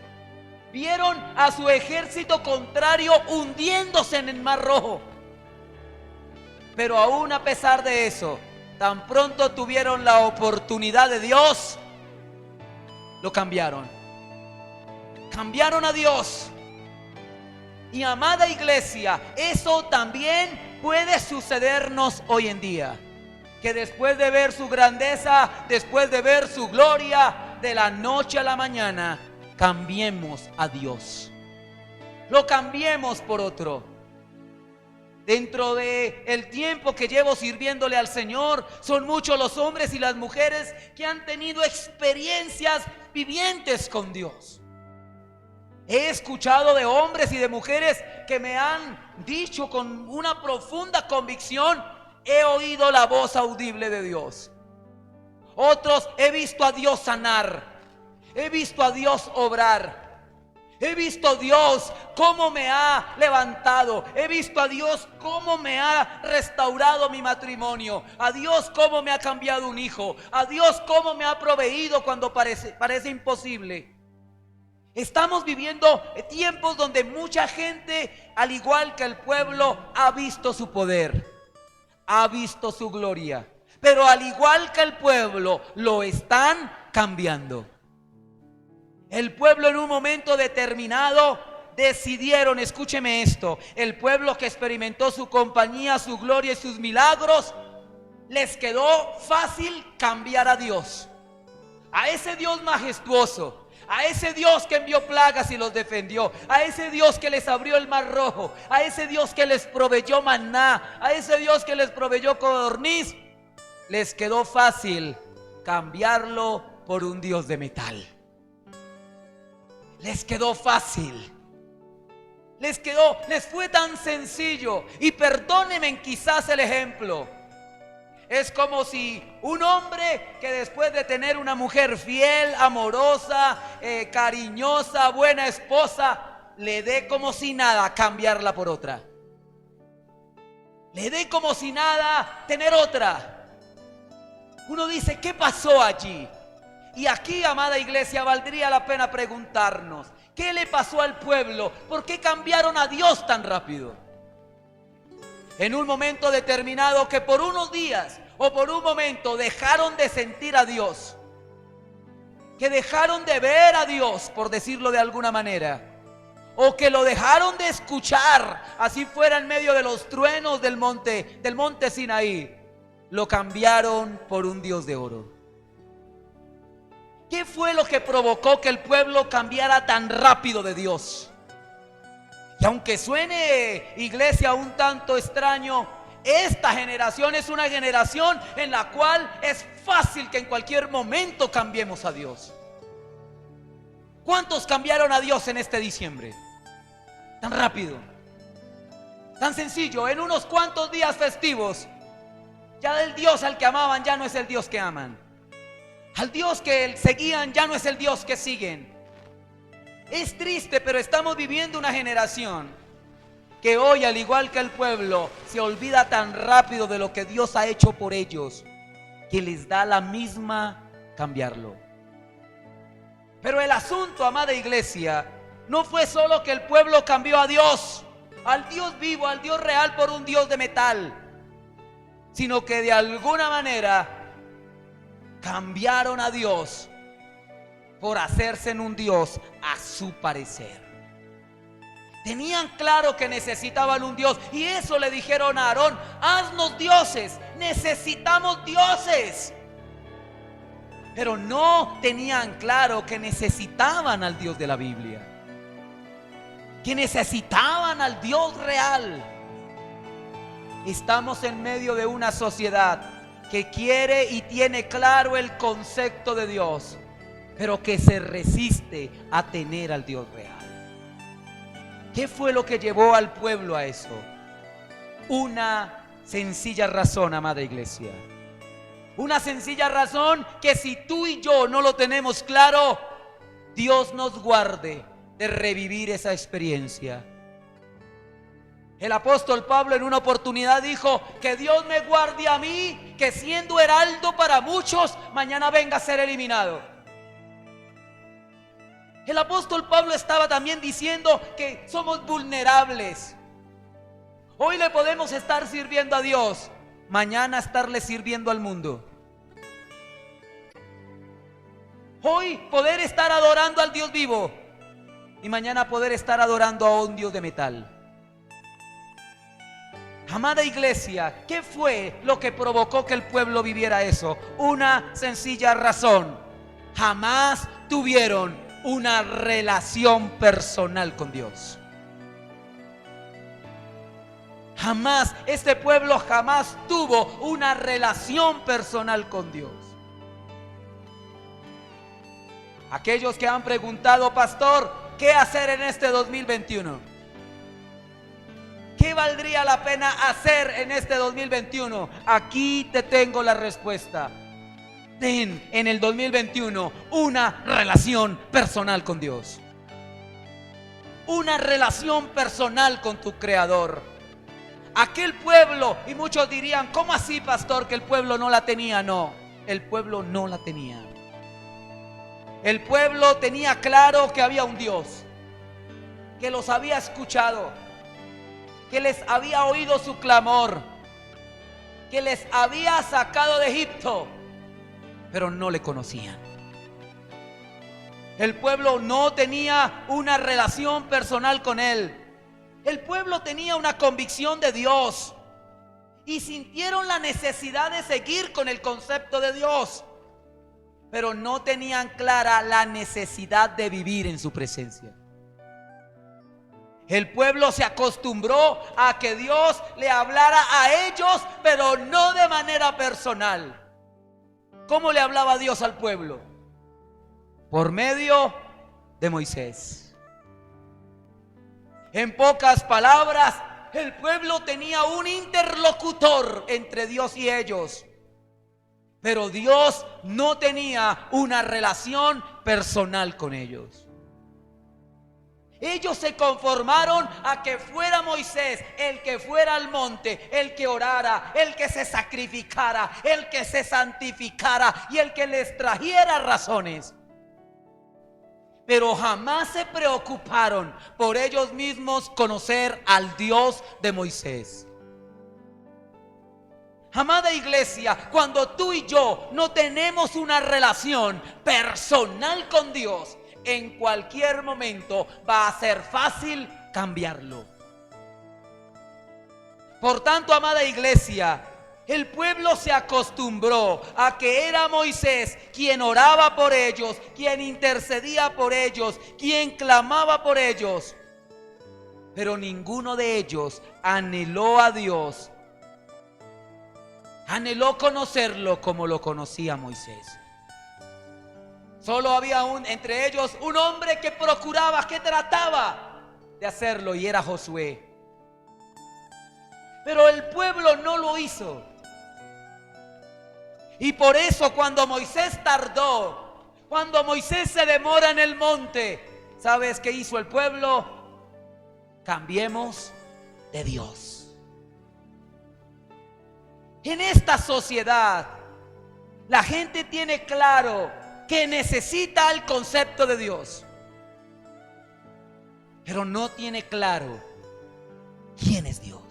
Vieron a su ejército contrario hundiéndose en el Mar Rojo. Pero aún a pesar de eso, tan pronto tuvieron la oportunidad de Dios, lo cambiaron. Cambiaron a Dios. Y amada iglesia, eso también puede sucedernos hoy en día. Que después de ver su grandeza, después de ver su gloria, de la noche a la mañana, cambiemos a Dios. Lo cambiemos por otro. Dentro de el tiempo que llevo sirviéndole al Señor, son muchos los hombres y las mujeres que han tenido experiencias vivientes con Dios. He escuchado de hombres y de mujeres que me han dicho con una profunda convicción: he oído la voz audible de Dios. Otros: he visto a Dios sanar, he visto a Dios obrar. He visto a Dios cómo me ha levantado. He visto a Dios cómo me ha restaurado mi matrimonio. A Dios cómo me ha cambiado un hijo. A Dios cómo me ha proveído cuando parece imposible. Estamos viviendo tiempos donde mucha gente, al igual que el pueblo, ha visto su poder, ha visto su gloria. Pero al igual que el pueblo, lo están cambiando. El pueblo en un momento determinado decidieron, escúcheme esto, el pueblo que experimentó su compañía, su gloria y sus milagros, les quedó fácil cambiar a Dios. A ese Dios majestuoso, a ese Dios que envió plagas y los defendió, a ese Dios que les abrió el mar rojo, a ese Dios que les proveyó maná, a ese Dios que les proveyó codorniz, les quedó fácil cambiarlo por un Dios de metal. Les quedó fácil. Les fue tan sencillo. Y perdónenme quizás el ejemplo. Es como si un hombre que después de tener una mujer fiel, amorosa, cariñosa, buena esposa, le dé como si nada cambiarla por otra. Le dé como si nada tener otra. Uno dice, ¿qué pasó allí? Y aquí, amada iglesia, valdría la pena preguntarnos, ¿qué le pasó al pueblo? ¿Por qué cambiaron a Dios tan rápido? En un momento determinado que por unos días o por un momento dejaron de sentir a Dios, que dejaron de ver a Dios, por decirlo de alguna manera, o que lo dejaron de escuchar, así fuera en medio de los truenos del monte Sinaí, lo cambiaron por un Dios de oro. ¿Qué fue lo que provocó que el pueblo cambiara tan rápido de Dios? Y aunque suene, iglesia, un tanto extraño, esta generación es una generación en la cual es fácil que en cualquier momento cambiemos a Dios. ¿Cuántos cambiaron a Dios en este diciembre? Tan rápido, tan sencillo, en unos cuantos días festivos. Ya el Dios al que amaban ya no es el Dios que aman. Al Dios que seguían ya no es el Dios que siguen. Es triste, pero estamos viviendo una generación que hoy, al igual que el pueblo, se olvida tan rápido de lo que Dios ha hecho por ellos, que les da la misma cambiarlo. Pero el asunto, amada iglesia, no fue solo que el pueblo cambió a Dios, al Dios vivo, al Dios real, por un Dios de metal, sino que de alguna manera cambiaron a Dios por hacerse en un Dios a su parecer. Tenían claro que necesitaban un Dios, y eso le dijeron a Aarón: haznos dioses, necesitamos dioses. Pero no tenían claro que necesitaban al Dios de la Biblia, que necesitaban al Dios real. Estamos en medio de una sociedad que quiere y tiene claro el concepto de Dios, pero que se resiste a tener al Dios real. ¿Qué fue lo que llevó al pueblo a eso? Una sencilla razón, amada iglesia. Una sencilla razón que si tú y yo no lo tenemos claro, Dios nos guarde de revivir esa experiencia. El apóstol Pablo en una oportunidad dijo: que Dios me guarde a mí, que siendo heraldo para muchos, mañana venga a ser eliminado. El apóstol Pablo estaba también diciendo que somos vulnerables. Hoy le podemos estar sirviendo a Dios, mañana estarle sirviendo al mundo. Hoy poder estar adorando al Dios vivo y mañana poder estar adorando a un Dios de metal. Amada iglesia, ¿qué fue lo que provocó que el pueblo viviera eso? Una sencilla razón: jamás tuvieron una relación personal con Dios. Jamás, este pueblo jamás tuvo una relación personal con Dios. Aquellos que han preguntado: pastor, ¿qué hacer en este 2021? ¿Qué valdría la pena hacer en este 2021? Aquí te tengo la respuesta. Ten en el 2021 una relación personal con Dios. Una relación personal con tu Creador. Aquel pueblo, y muchos dirían: ¿cómo así, pastor, que el pueblo no la tenía? No, el pueblo no la tenía. El pueblo tenía claro que había un Dios, que los había escuchado, que les había oído su clamor, que les había sacado de Egipto, pero no le conocían. El pueblo no tenía una relación personal con Él. El pueblo tenía una convicción de Dios y sintieron la necesidad de seguir con el concepto de Dios, pero no tenían clara la necesidad de vivir en su presencia. El pueblo se acostumbró a que Dios le hablara a ellos, pero no de manera personal. ¿Cómo le hablaba Dios al pueblo? Por medio de Moisés. En pocas palabras, el pueblo tenía un interlocutor entre Dios y ellos, pero Dios no tenía una relación personal con ellos. Ellos se conformaron a que fuera Moisés el que fuera al monte, el que orara, el que se sacrificara, el que se santificara y el que les trajera razones. Pero jamás se preocuparon por ellos mismos conocer al Dios de Moisés. Amada iglesia, cuando tú y yo no tenemos una relación personal con Dios, en cualquier momento va a ser fácil cambiarlo. Por tanto, amada iglesia, el pueblo se acostumbró a que era Moisés quien oraba por ellos, quien intercedía por ellos, quien clamaba por ellos. Pero ninguno de ellos anheló a Dios, anheló conocerlo como lo conocía Moisés. Solo había entre ellos un hombre que procuraba, que trataba de hacerlo, y era Josué. Pero el pueblo no lo hizo. Y por eso cuando Moisés tardó, cuando Moisés se demora en el monte, ¿sabes qué hizo el pueblo? Cambiemos de Dios. En esta sociedad, la gente tiene claro que necesita el concepto de Dios, pero no tiene claro quién es Dios.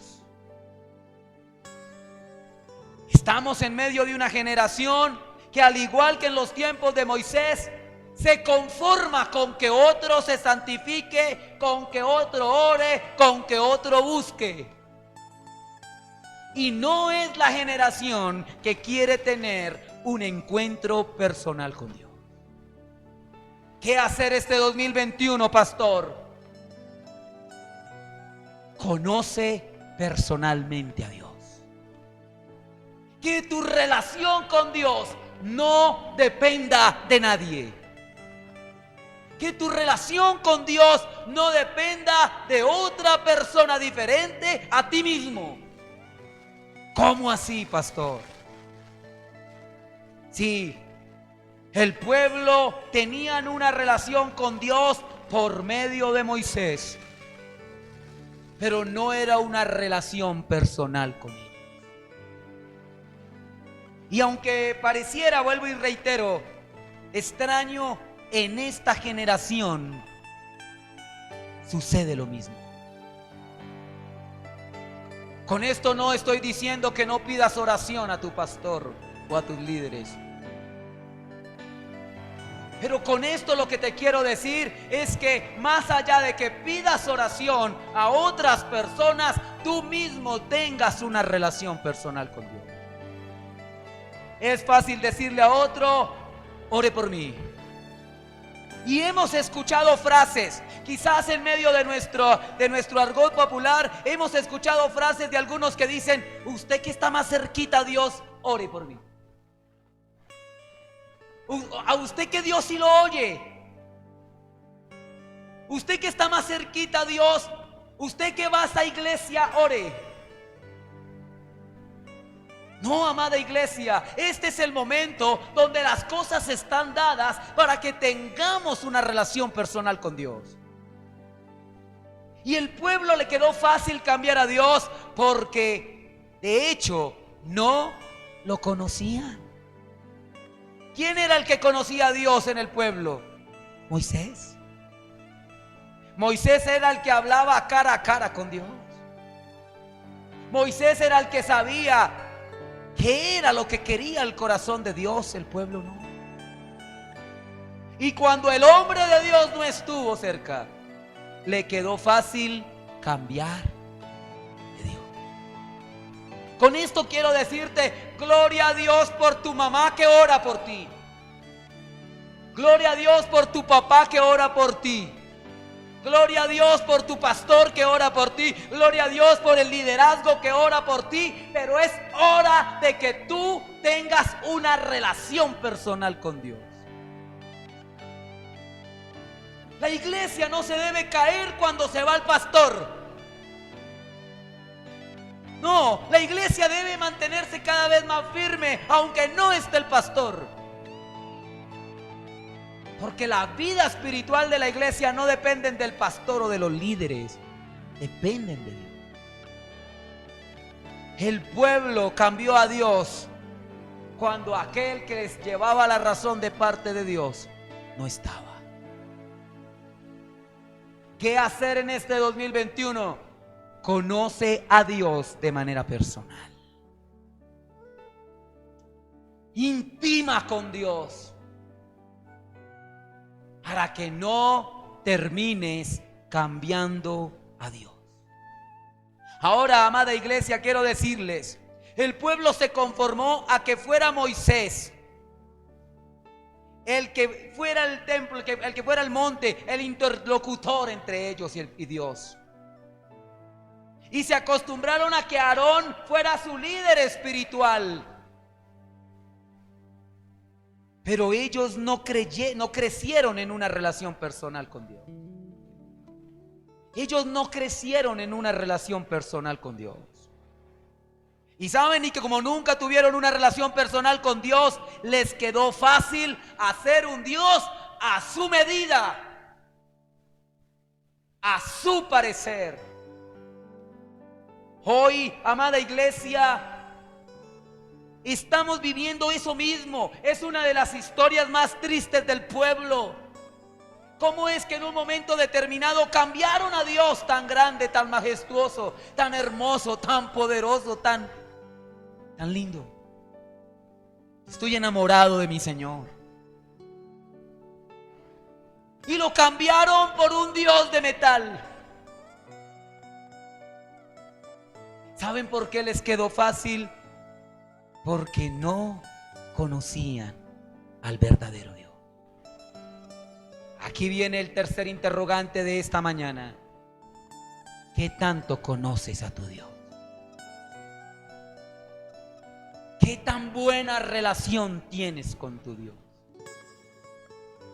Estamos en medio de una generación que, al igual que en los tiempos de Moisés, se conforma con que otro se santifique, con que otro ore, con que otro busque. Y no es la generación que quiere tener un encuentro personal con Dios. ¿Qué hacer este 2021, pastor? Conoce personalmente a Dios. Que tu relación con Dios no dependa de nadie. Que tu relación con Dios no dependa de otra persona diferente a ti mismo. ¿Cómo así, pastor? Sí, el pueblo tenían una relación con Dios por medio de Moisés, pero no era una relación personal con él. Y aunque pareciera, vuelvo y reitero, extraño, en esta generación sucede lo mismo. Con esto no estoy diciendo que no pidas oración a tu pastor o a tus líderes. Pero con esto lo que te quiero decir es que más allá de que pidas oración a otras personas, tú mismo tengas una relación personal con Dios. Es fácil decirle a otro, ore por mí. Y hemos escuchado frases, quizás en medio de nuestro argot popular, hemos escuchado frases de algunos que dicen, usted que está más cerquita a Dios, ore por mí. A usted que Dios sí lo oye. Usted que está más cerquita a Dios, usted que va a esa iglesia, ore. No, amada iglesia, este es el momento donde las cosas están dadas para que tengamos una relación personal con Dios. Y el pueblo le quedó fácil cambiar a Dios porque de hecho no lo conocían. ¿Quién era el que conocía a Dios en el pueblo? Moisés. Moisés era el que hablaba cara a cara con Dios. Moisés era el que sabía qué era lo que quería el corazón de Dios, el pueblo no. Y cuando el hombre de Dios no estuvo cerca, le quedó fácil cambiar de Dios. Con esto quiero decirte, gloria a Dios por tu mamá que ora por ti. Gloria a Dios por tu papá que ora por ti. Gloria a Dios por tu pastor que ora por ti. Gloria a Dios por el liderazgo que ora por ti. Pero es hora de que tú tengas una relación personal con Dios. La iglesia no se debe caer cuando se va el pastor. No, la iglesia debe mantenerse cada vez más firme aunque no esté el pastor. Porque la vida espiritual de la iglesia no dependen del pastor o de los líderes, dependen de Dios. El pueblo cambió a Dios cuando aquel que les llevaba la razón de parte de Dios no estaba. ¿Qué hacer en este 2021? Conoce a Dios de manera personal. Intima con Dios. Para que no termines cambiando a Dios. Ahora, amada iglesia, quiero decirles, el pueblo se conformó a que fuera Moisés el que fuera el templo, el que fuera el monte, el interlocutor entre ellos y Dios. Y se acostumbraron a que Aarón fuera su líder espiritual. Pero ellos no crecieron en una relación personal con Dios. Ellos no crecieron en una relación personal con Dios. Y saben, y que como nunca tuvieron una relación personal con Dios, les quedó fácil hacer un Dios a su medida, a su parecer. Hoy, amada iglesia, estamos viviendo eso mismo. Es una de las historias más tristes del pueblo. ¿Cómo es que en un momento determinado cambiaron a Dios tan grande, tan majestuoso, tan hermoso, tan poderoso, tan lindo? Estoy enamorado de mi Señor. Y lo cambiaron por un Dios de metal. ¿Saben por qué les quedó fácil? Porque no conocían al verdadero Dios. Aquí viene el tercer interrogante de esta mañana. ¿Qué tanto conoces a tu Dios? ¿Qué tan buena relación tienes con tu Dios?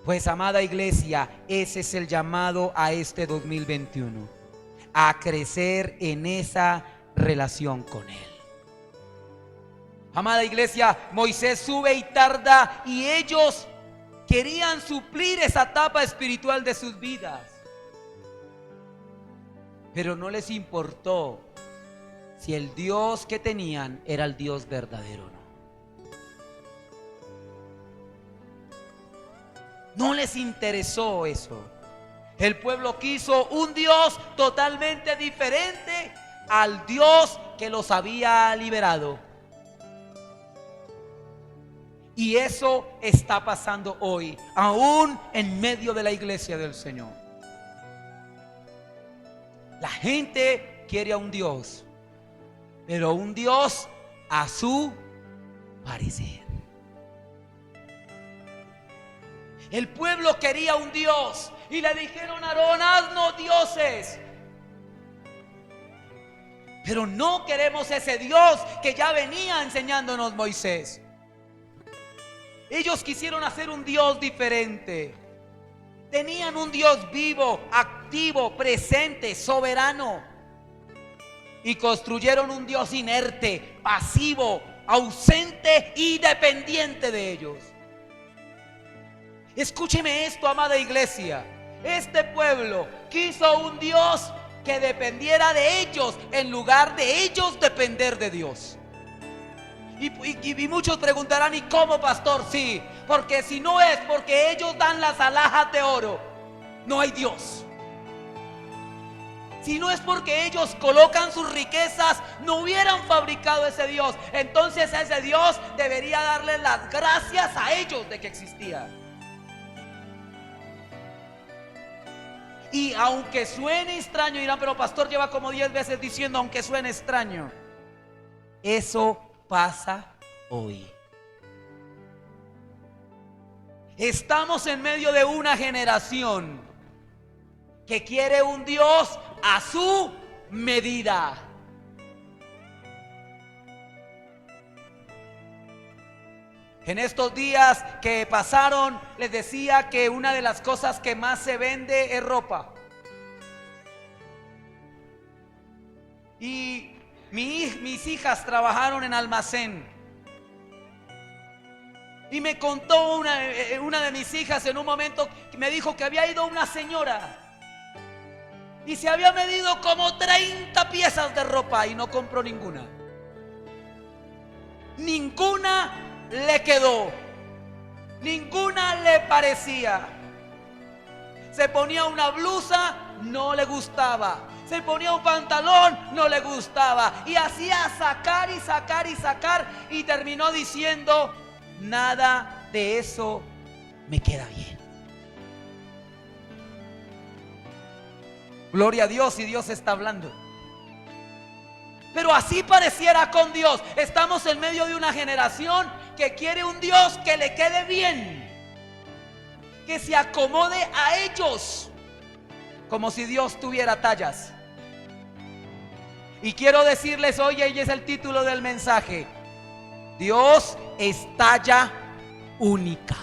Pues, amada iglesia, ese es el llamado a este 2021, a crecer en esa relación con Él. Amada iglesia, Moisés sube y tarda, y ellos querían suplir esa etapa espiritual de sus vidas, pero no les importó si el Dios que tenían era el Dios verdadero o no. No les interesó eso. El pueblo quiso un Dios totalmente diferente al Dios que los había liberado. Y eso está pasando hoy, aún en medio de la iglesia del Señor. La gente quiere a un Dios, pero un Dios a su parecer. El pueblo quería un Dios y le dijeron a Aarón: haznos dioses. Pero no queremos ese Dios que ya venía enseñándonos Moisés. Ellos quisieron hacer un Dios diferente. Tenían un Dios vivo, activo, presente, soberano. Y construyeron un Dios inerte, pasivo, ausente y dependiente de ellos. Escúcheme esto, amada iglesia. Este pueblo quiso un Dios que dependiera de ellos en lugar de ellos depender de Dios. Y muchos preguntarán, ¿y cómo, pastor? Sí, porque si no es porque ellos dan las alhajas de oro, no hay Dios. Si no es porque ellos colocan sus riquezas, no hubieran fabricado ese Dios. Entonces ese Dios debería darle las gracias a ellos de que existía. Y aunque suene extraño, dirán, pero pastor lleva como 10 veces diciendo aunque suene extraño. Eso pasa hoy. Estamos en medio de una generación que quiere un Dios a su medida. En estos días que pasaron, les decía que una de las cosas que más se vende es ropa. Y mis hijas trabajaron en almacén. Y me contó una de mis hijas en un momento, me dijo que había ido una señora y se había medido como 30 piezas de ropa y no compró ninguna. Ninguna le quedó, ninguna le parecía. Se ponía una blusa, no le gustaba. Se ponía un pantalón, no le gustaba. Y hacía sacar y sacar y sacar. Y terminó diciendo, nada de eso me queda bien. Gloria a Dios, y Dios está hablando. Pero así pareciera con Dios. Estamos en medio de una generación que quiere un Dios que le quede bien, que se acomode a ellos, como si Dios tuviera tallas. Y quiero decirles hoy, y es el título del mensaje: Dios es talla única.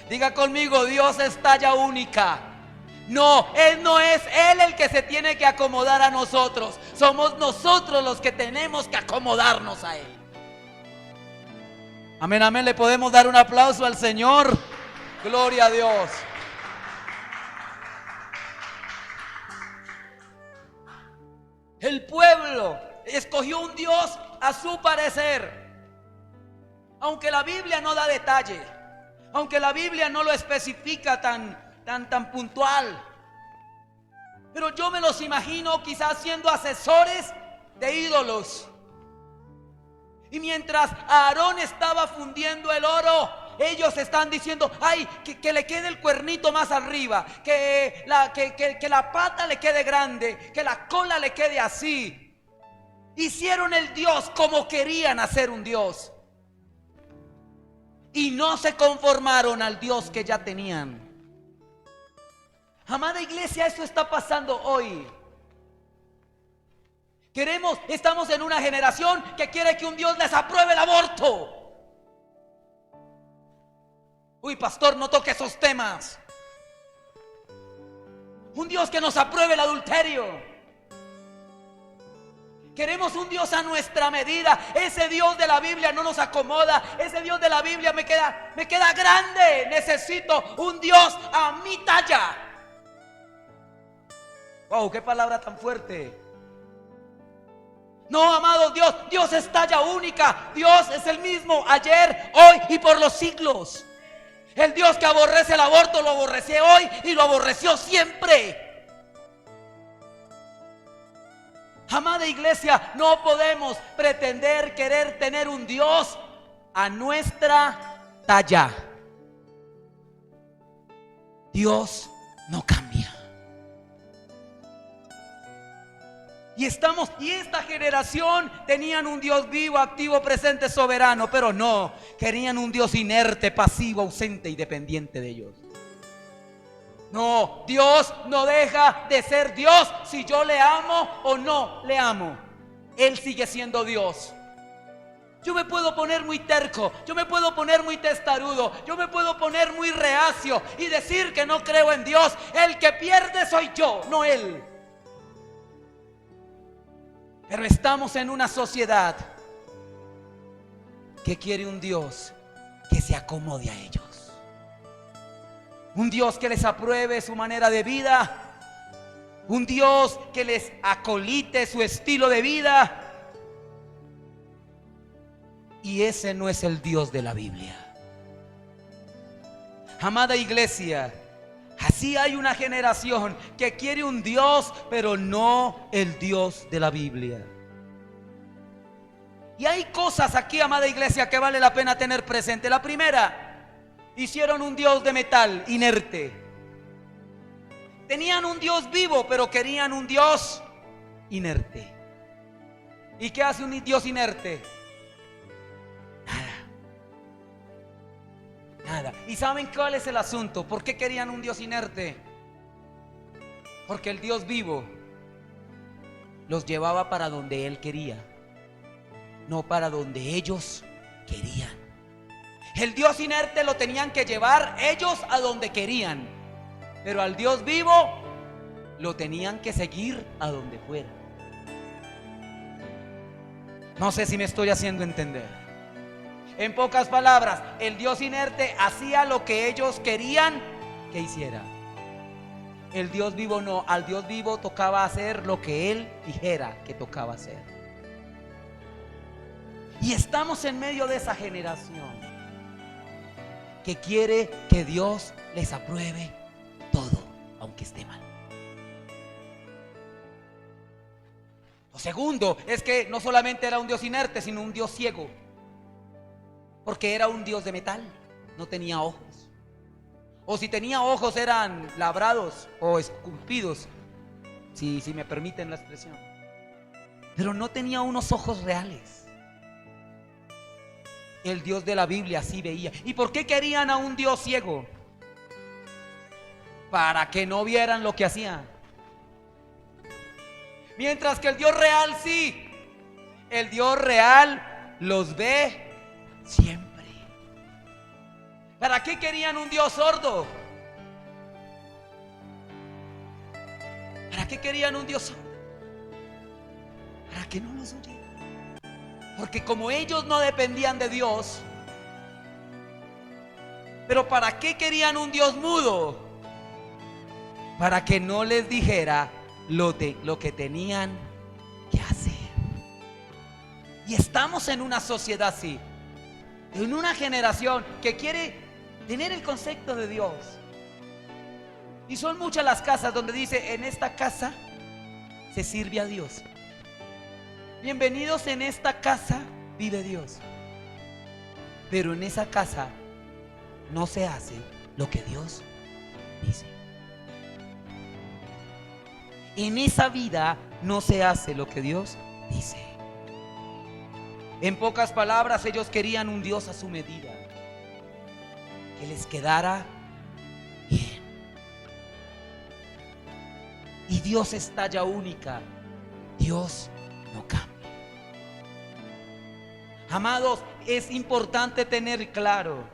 Diga conmigo, Dios es talla única. No, Él no es Él el que se tiene que acomodar a nosotros. Somos nosotros los que tenemos que acomodarnos a Él. Amén, amén. Le podemos dar un aplauso al Señor. Gloria a Dios. El pueblo escogió un Dios a su parecer. Aunque la Biblia no da detalle, aunque la Biblia no lo especifica tan puntual, pero yo me los imagino quizás siendo asesores de ídolos. Y mientras Aarón estaba fundiendo el oro, ellos están diciendo, ay, que le quede el cuernito más arriba, que la pata le quede grande, que la cola le quede así. Hicieron el Dios como querían hacer un Dios, y no se conformaron al Dios que ya tenían. Amada iglesia, esto está pasando hoy. Estamos en una generación que quiere que un Dios les apruebe el aborto. Uy, pastor, no toque esos temas. Un Dios que nos apruebe el adulterio. Queremos un Dios a nuestra medida. Ese Dios de la Biblia no nos acomoda. Ese Dios de la Biblia me queda grande. Necesito un Dios a mi talla. Wow, qué palabra tan fuerte. No, amado, Dios es talla única. Dios es el mismo ayer, hoy y por los siglos. El Dios que aborrece el aborto lo aborreció hoy y lo aborreció siempre. Amada iglesia, no podemos pretender querer tener un Dios a nuestra talla. Dios no cambia. Y esta generación tenían un Dios vivo, activo, presente, soberano, pero no, querían un Dios inerte, pasivo, ausente y dependiente de ellos. No, Dios no deja de ser Dios si yo le amo o no le amo. Él sigue siendo Dios. Yo me puedo poner muy terco, yo me puedo poner muy testarudo, yo me puedo poner muy reacio y decir que no creo en Dios. El que pierde soy yo, no Él. Pero estamos en una sociedad que quiere un Dios que se acomode a ellos. Un Dios que les apruebe su manera de vida. Un Dios que les acolite su estilo de vida. Y ese no es el Dios de la Biblia. Amada iglesia, así hay una generación que quiere un Dios, pero no el Dios de la Biblia. Y hay cosas aquí, amada iglesia, que vale la pena tener presente. La primera, hicieron un Dios de metal, inerte. Tenían un Dios vivo, pero querían un Dios inerte. ¿Y qué hace un Dios inerte? Nada. ¿Y saben cuál es el asunto? ¿Por qué querían un Dios inerte? Porque el Dios vivo los llevaba para donde Él quería, no para donde ellos querían. El Dios inerte lo tenían que llevar ellos a donde querían, pero al Dios vivo lo tenían que seguir a donde fuera. No sé si me estoy haciendo entender. En pocas palabras, el Dios inerte hacía lo que ellos querían que hiciera. El Dios vivo no, al Dios vivo tocaba hacer lo que Él dijera que tocaba hacer. Y estamos en medio de esa generación que quiere que Dios les apruebe todo, aunque esté mal. Lo segundo es que no solamente era un Dios inerte, sino un Dios ciego. Porque era un Dios de metal, no tenía ojos. O si tenía ojos eran labrados o esculpidos, si me permiten la expresión. Pero no tenía unos ojos reales. El Dios de la Biblia así veía. ¿Y por qué querían a un Dios ciego? Para que no vieran lo que hacían. Mientras que el Dios real sí. El Dios real los ve siempre. ¿Para qué querían un Dios sordo? ¿Para qué querían un Dios sordo? Para que no los oyera. Porque como ellos no dependían de Dios, pero ¿para qué querían un Dios mudo? Para que no les dijera lo que tenían que hacer. Y estamos en una sociedad así, en una generación que quiere tener el concepto de Dios. Y son muchas las casas donde dice: en esta casa se sirve a Dios. Bienvenidos, en esta casa vive Dios. Pero en esa casa no se hace lo que Dios dice. En esa vida no se hace lo que Dios dice. En pocas palabras, ellos querían un Dios a su medida, que les quedara bien. Y Dios es talla única. Dios no cambia. Amados, es importante tener claro: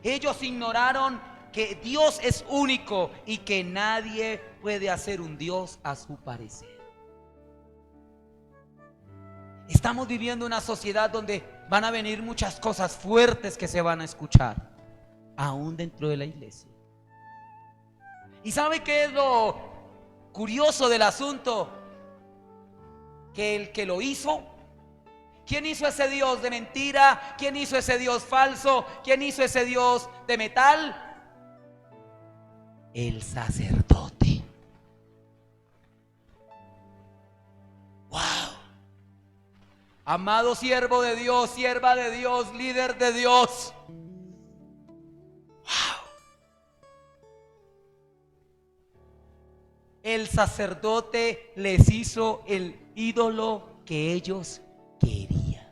ellos ignoraron que Dios es único y que nadie puede hacer un Dios a su parecer. Estamos viviendo una sociedad donde van a venir muchas cosas fuertes que se van a escuchar, aún dentro de la iglesia. ¿Y sabe qué es lo curioso del asunto? Que el que lo hizo, ¿quién hizo ese Dios de mentira? ¿Quién hizo ese Dios falso? ¿Quién hizo ese Dios de metal? El sacerdote. ¡Wow! Amado siervo de Dios, sierva de Dios, líder de Dios. ¡Wow! El sacerdote les hizo el ídolo que ellos querían.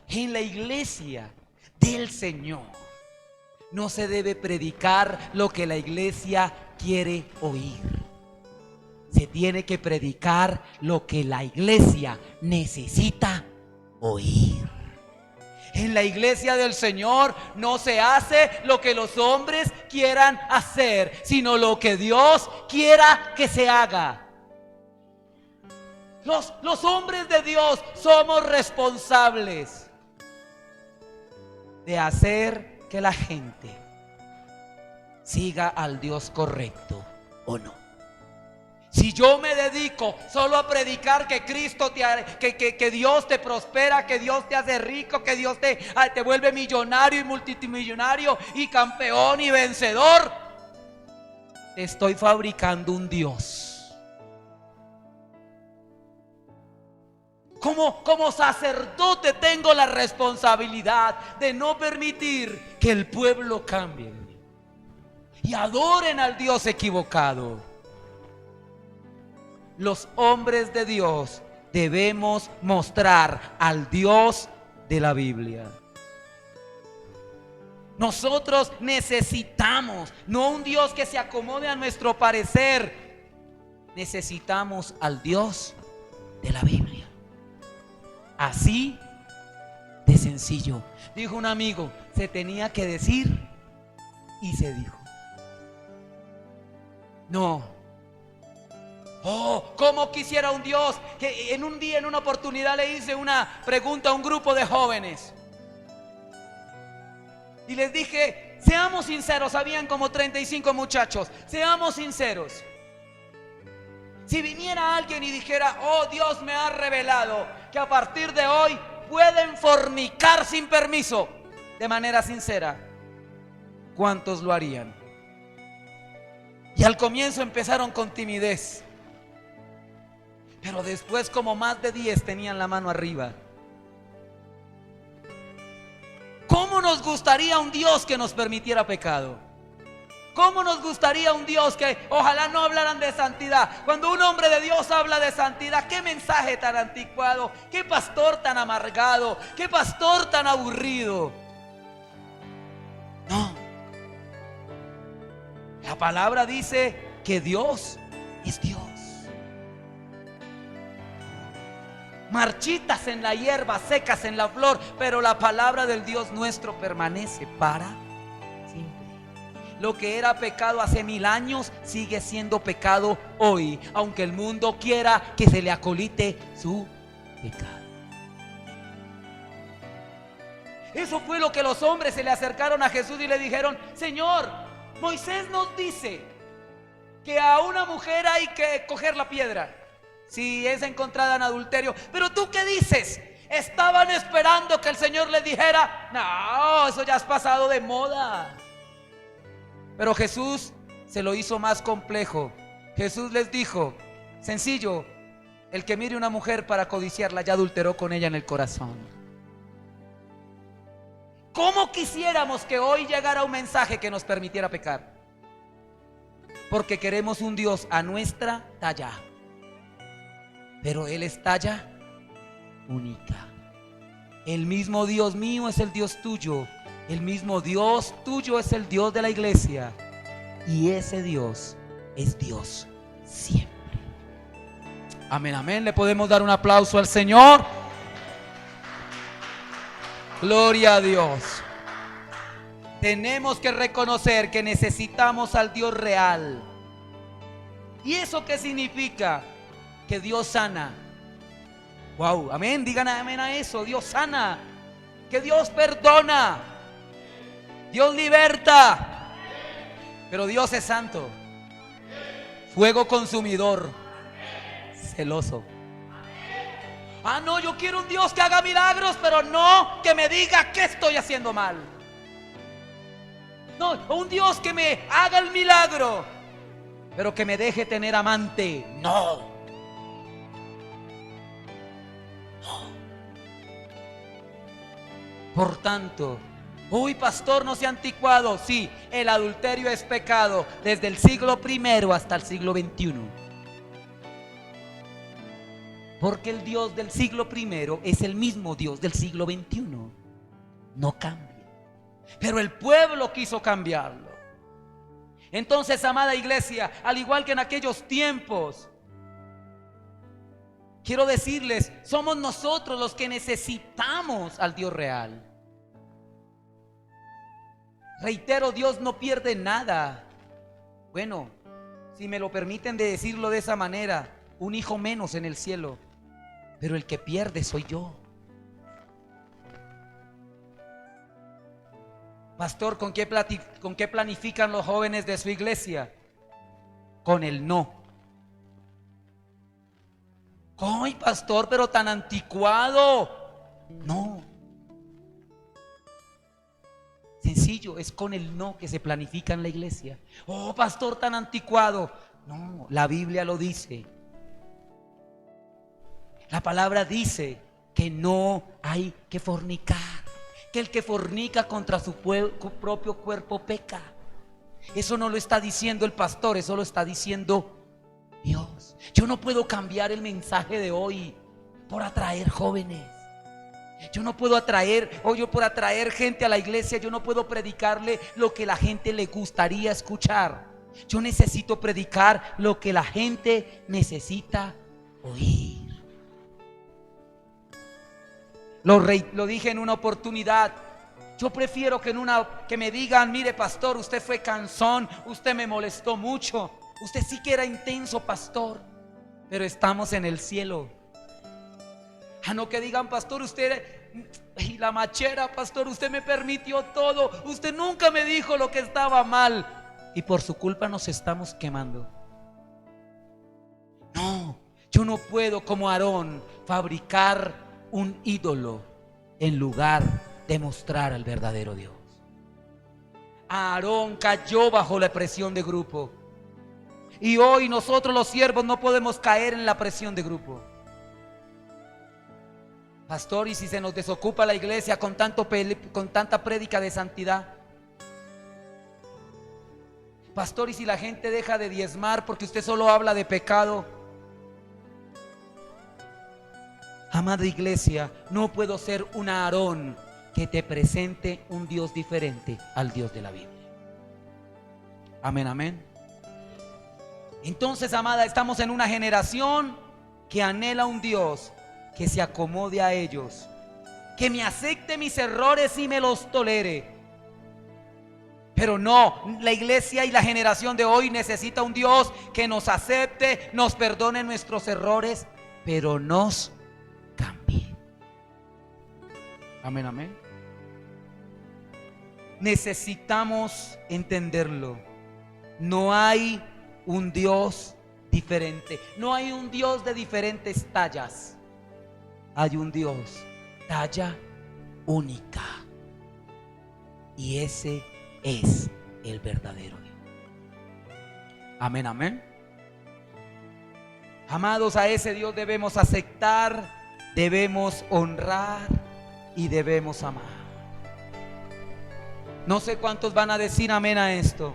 En la iglesia del Señor no se debe predicar lo que la iglesia quiere oír. Se tiene que predicar lo que la iglesia necesita oír. En la iglesia del Señor no se hace lo que los hombres quieran hacer, sino lo que Dios quiera que se haga. Los hombres de Dios somos responsables de hacer que la gente siga al Dios correcto o no. Si yo me dedico solo a predicar que Cristo que Dios te prospera, que Dios te hace rico, que Dios te vuelve millonario y multimillonario y campeón y vencedor, estoy fabricando un Dios. Como sacerdote tengo la responsabilidad de no permitir que el pueblo cambie y adoren al Dios equivocado. Los hombres de Dios debemos mostrar al Dios de la Biblia. Nosotros necesitamos no un Dios que se acomode a nuestro parecer. Necesitamos al Dios de la Biblia. Así de sencillo. Dijo un amigo, se tenía que decir y se dijo. No. Oh, cómo quisiera un Dios que en un día, en una oportunidad, le hice una pregunta a un grupo de jóvenes y les dije, seamos sinceros. Habían como 35 muchachos. Seamos sinceros. Si viniera alguien y dijera, oh, Dios me ha revelado que a partir de hoy pueden fornicar sin permiso, de manera sincera, ¿cuántos lo harían? Y al comienzo empezaron con timidez, pero después como más de 10 tenían la mano arriba. ¿Cómo nos gustaría un Dios que nos permitiera pecado? ¿Cómo nos gustaría un Dios que ojalá no hablaran de santidad? Cuando un hombre de Dios habla de santidad, qué mensaje tan anticuado, qué pastor tan amargado, qué pastor tan aburrido. No. La palabra dice que Dios es Dios. Marchitas en la hierba, secas en la flor, pero la palabra del Dios nuestro permanece para siempre. Lo que era pecado hace 1000 años sigue siendo pecado hoy, aunque el mundo quiera que se le acolite su pecado. Eso fue lo que los hombres se le acercaron a Jesús y le dijeron, Señor, Moisés nos dice que a una mujer hay que coger la piedra si es encontrada en adulterio. Pero ¿tú qué dices? Estaban esperando que el Señor les dijera, no, eso ya es pasado de moda. Pero Jesús se lo hizo más complejo. Jesús les dijo, sencillo, el que mire una mujer para codiciarla ya adulteró con ella en el corazón. ¿Cómo quisiéramos que hoy llegara un mensaje que nos permitiera pecar? Porque queremos un Dios a nuestra talla. Pero Él es talla única. El mismo Dios mío es el Dios tuyo. El mismo Dios tuyo es el Dios de la iglesia. Y ese Dios es Dios siempre. Amén, amén. Le podemos dar un aplauso al Señor. Gloria a Dios. Tenemos que reconocer que necesitamos al Dios real. ¿Y eso qué significa? Que Dios sana. Wow, amén, digan amén a eso. Dios sana, que Dios perdona, Dios liberta, pero Dios es santo, fuego consumidor, celoso. Ah, no, yo quiero un Dios que haga milagros, pero no que me diga que estoy haciendo mal. No, un Dios que me haga el milagro, pero que me deje tener amante. No. Por tanto, uy, pastor, no sea anticuado. Sí, el adulterio es pecado desde el siglo I hasta el siglo XXI. Porque el Dios del siglo I es el mismo Dios del siglo XXI. No cambia. Pero el pueblo quiso cambiarlo. Entonces, amada iglesia, al igual que en aquellos tiempos, quiero decirles, somos nosotros los que necesitamos al Dios real. Reitero, Dios no pierde nada. Bueno, si me lo permiten de decirlo de esa manera, un hijo menos en el cielo. Pero el que pierde soy yo. Pastor, ¿con qué planifican los jóvenes de su iglesia? Con el no. ¡Ay, pastor, pero tan anticuado! No. Sencillo, es con el no que se planifica en la iglesia. ¡Oh, pastor, tan anticuado! No, la Biblia lo dice. La palabra dice que no hay que fornicar, que el que fornica contra su propio cuerpo peca. Eso no lo está diciendo el pastor, eso lo está diciendo Dios. Yo no puedo cambiar el mensaje de hoy por atraer jóvenes. Yo no puedo atraer, o yo por atraer gente a la iglesia, yo no puedo predicarle lo que la gente le gustaría escuchar. Yo necesito predicar lo que la gente necesita oír. Lo dije en una oportunidad. Yo prefiero que me digan: mire, pastor, usted fue cansón, usted me molestó mucho, usted sí que era intenso, pastor, pero estamos en el cielo. A no que digan: pastor, usted y la machera, pastor, usted me permitió todo, usted nunca me dijo lo que estaba mal, y por su culpa nos estamos quemando. No, yo no puedo, como Aarón, fabricar un ídolo en lugar de mostrar al verdadero Dios. Aarón cayó bajo la presión de grupo, y hoy nosotros los siervos no podemos caer en la presión de grupo. Pastor, ¿y si se nos desocupa la iglesia con tanta prédica de santidad? Pastor, ¿y si la gente deja de diezmar porque usted solo habla de pecado? Amada iglesia, no puedo ser un Aarón que te presente un Dios diferente al Dios de la Biblia. Amén, amén. Entonces, amada, estamos en una generación que anhela un Dios que se acomode a ellos, que me acepte mis errores y me los tolere. Pero no, la iglesia y la generación de hoy necesita un Dios que nos acepte, nos perdone nuestros errores, pero nos cambie. Amén, amén. Necesitamos entenderlo. No hay un Dios diferente. No hay un Dios de diferentes tallas. Hay un Dios, talla única. Y ese es el verdadero Dios. Amén, amén. Amados, a ese Dios debemos aceptar, debemos honrar y debemos amar. No sé cuántos van a decir amén a esto,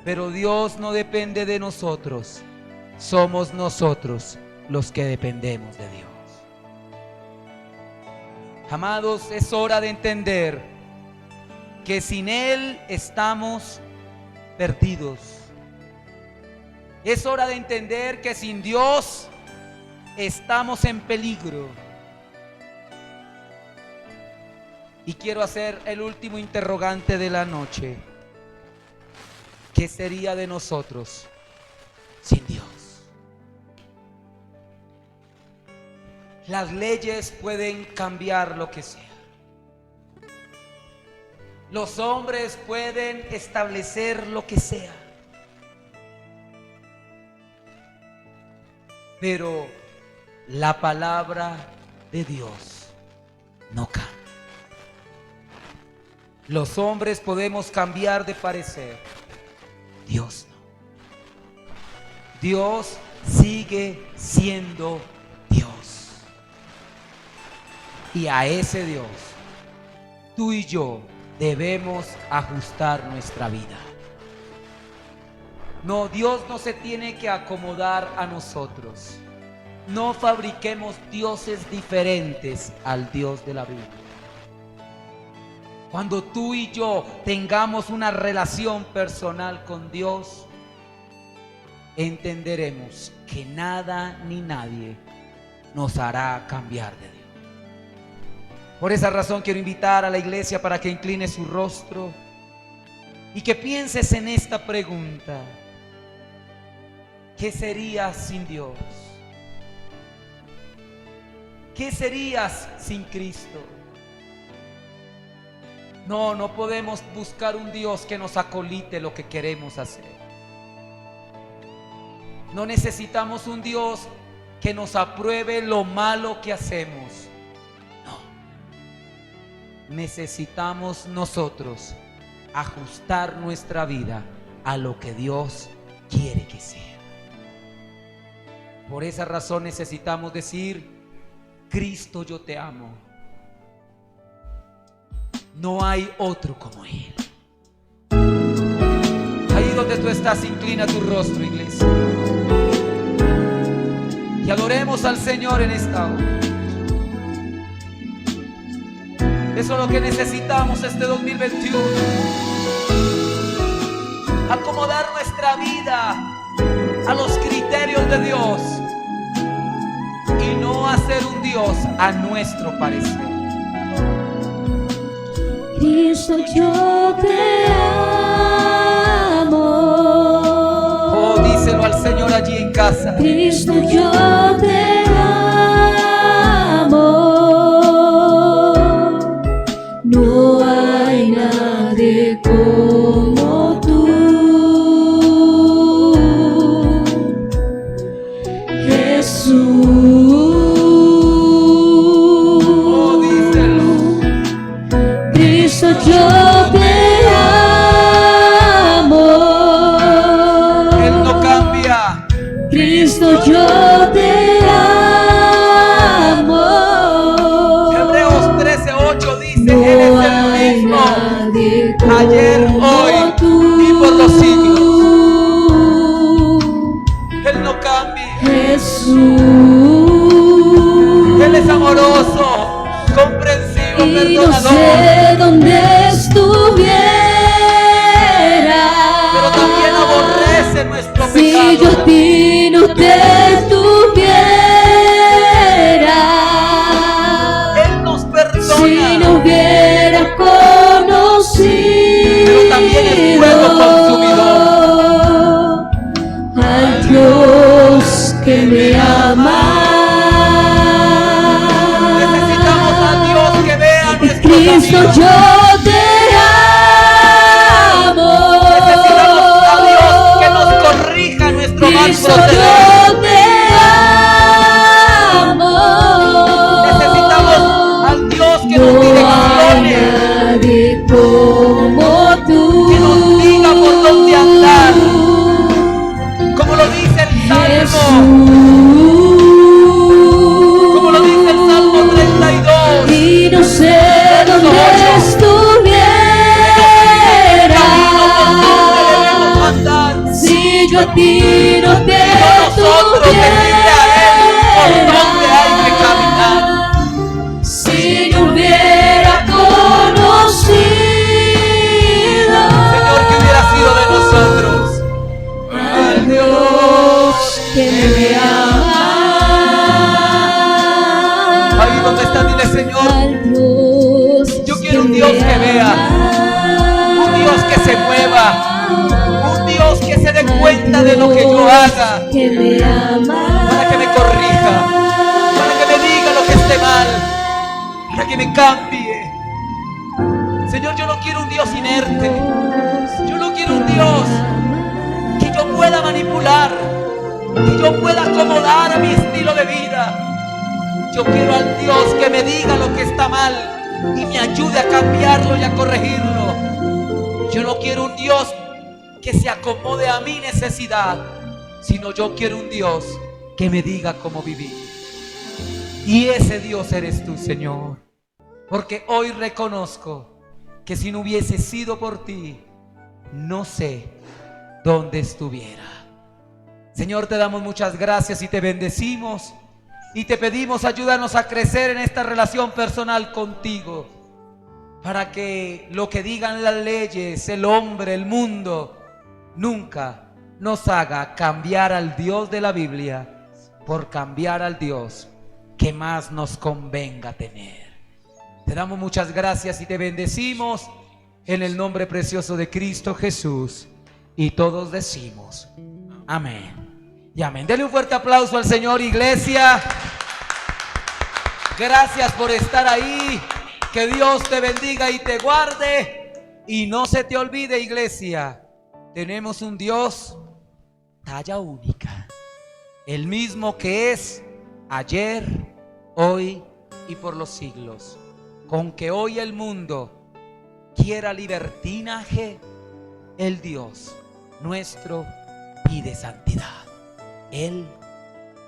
pero Dios no depende de nosotros. Somos nosotros los que dependemos de Dios. Amados, es hora de entender que sin Él estamos perdidos. Es hora de entender que sin Dios estamos en peligro. Y quiero hacer el último interrogante de la noche. ¿Qué sería de nosotros sin Dios? Las leyes pueden cambiar lo que sea. Los hombres pueden establecer lo que sea. Pero la palabra de Dios no cambia. Los hombres podemos cambiar de parecer, Dios no. Dios sigue siendo Dios. Y a ese Dios, tú y yo debemos ajustar nuestra vida. No, Dios no se tiene que acomodar a nosotros. No fabriquemos dioses diferentes al Dios de la Biblia. Cuando tú y yo tengamos una relación personal con Dios, entenderemos que nada ni nadie nos hará cambiar de Dios. Por esa razón quiero invitar a la iglesia para que incline su rostro y que pienses en esta pregunta: ¿qué serías sin Dios? ¿Qué serías sin Cristo? No podemos buscar un Dios que nos acolite lo que queremos hacer. No necesitamos un Dios que nos apruebe lo malo que hacemos. No. Necesitamos nosotros ajustar nuestra vida a lo que Dios quiere que sea. Por esa razón necesitamos decir: Cristo, yo te amo. No hay otro como Él. Ahí donde tú estás, inclina tu rostro, iglesia, y adoremos al Señor en esta hora. Eso es lo que necesitamos este 2021. Acomodar nuestra vida a los criterios de Dios y no hacer un Dios a nuestro parecer. Cristo, yo te amo. Oh, díselo al Señor allí en casa. Cristo, yo te amo. No hay nadie como tú, Jesús. Oh, díselo. Cristo, yo te amo. Él no cambia. Cristo, yo te amo. Hebreos 13:8 dice: No Él es el hay mismo nadie ayer, como hoy tú, y por los siglos. Él no cambia. Jesús. Él es amoroso, comprensivo, Y no perdonador, sé dónde estuviera, pero también aborrece nuestro si yo pecado. a ti no te tuviera, Él nos perdona, si no hubiera conocido, pero también es fuego consumidor. al Dios que me ama. Necesitamos a Dios que vea nuestros Cristo, caminos. yo te amo. Necesitamos a Dios que nos corrija nuestro mal Cristo, proceder. yo te amo. Necesitamos al Dios que nos No hay direccione, nadie como tú, que nos diga por dónde andar. Como lo dice el Salmo, como lo dice el Salmo 32. Y no sé dónde estuviera, Debemos andar, si yo a ti no te nosotros decirle a Él por dónde hay que caminar. tuviera, si no hubiera conocido, Señor, que hubiera sido de nosotros. al Dios que me ama. Ahí donde está, dile: Señor, Al Dios yo quiero un Dios que vea, un Dios que se mueva, un Dios que se dé cuenta de lo que yo haga, que me ama, para que me corrija, para que me diga lo que esté mal, para que me cambie. Señor, yo no quiero un Dios inerte, yo no quiero un Dios que yo pueda manipular, que yo pueda acomodar a mi estilo de vida. Yo quiero al Dios que me diga lo que está mal y me ayude a cambiarlo y a corregirlo. Yo no quiero un Dios que se acomode a mi necesidad, sino yo quiero un Dios que me diga cómo vivir. Y ese Dios eres tú, Señor, porque hoy reconozco que si no hubiese sido por ti, no sé dónde estuviera. Señor, te damos muchas gracias y te bendecimos y te pedimos: ayúdanos a crecer en esta relación personal contigo, para que lo que digan las leyes, el hombre, el mundo, nunca nos haga cambiar al Dios de la Biblia por cambiar al Dios que más nos convenga tener. Te damos muchas gracias y te bendecimos en el nombre precioso de Cristo Jesús, y todos decimos amén y amén. Denle un fuerte aplauso al Señor, iglesia. Gracias por estar ahí. Que Dios te bendiga y te guarde. Y no se te olvide, iglesia, tenemos un Dios talla única, el mismo que es, ayer, hoy y por los siglos. Con que hoy el mundo quiera libertinaje, el Dios nuestro pide santidad. Él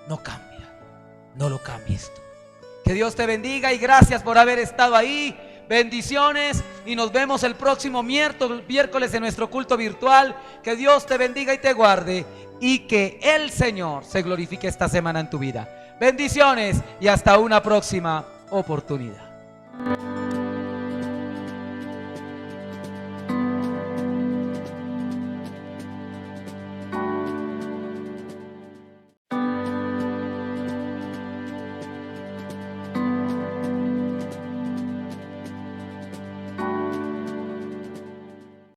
no cambia, no lo cambies tú. Que Dios te bendiga y gracias por haber estado ahí. Bendiciones y nos vemos el próximo miércoles en nuestro culto virtual. Que Dios te bendiga y te guarde y que el Señor se glorifique esta semana en tu vida. Bendiciones y hasta una próxima oportunidad.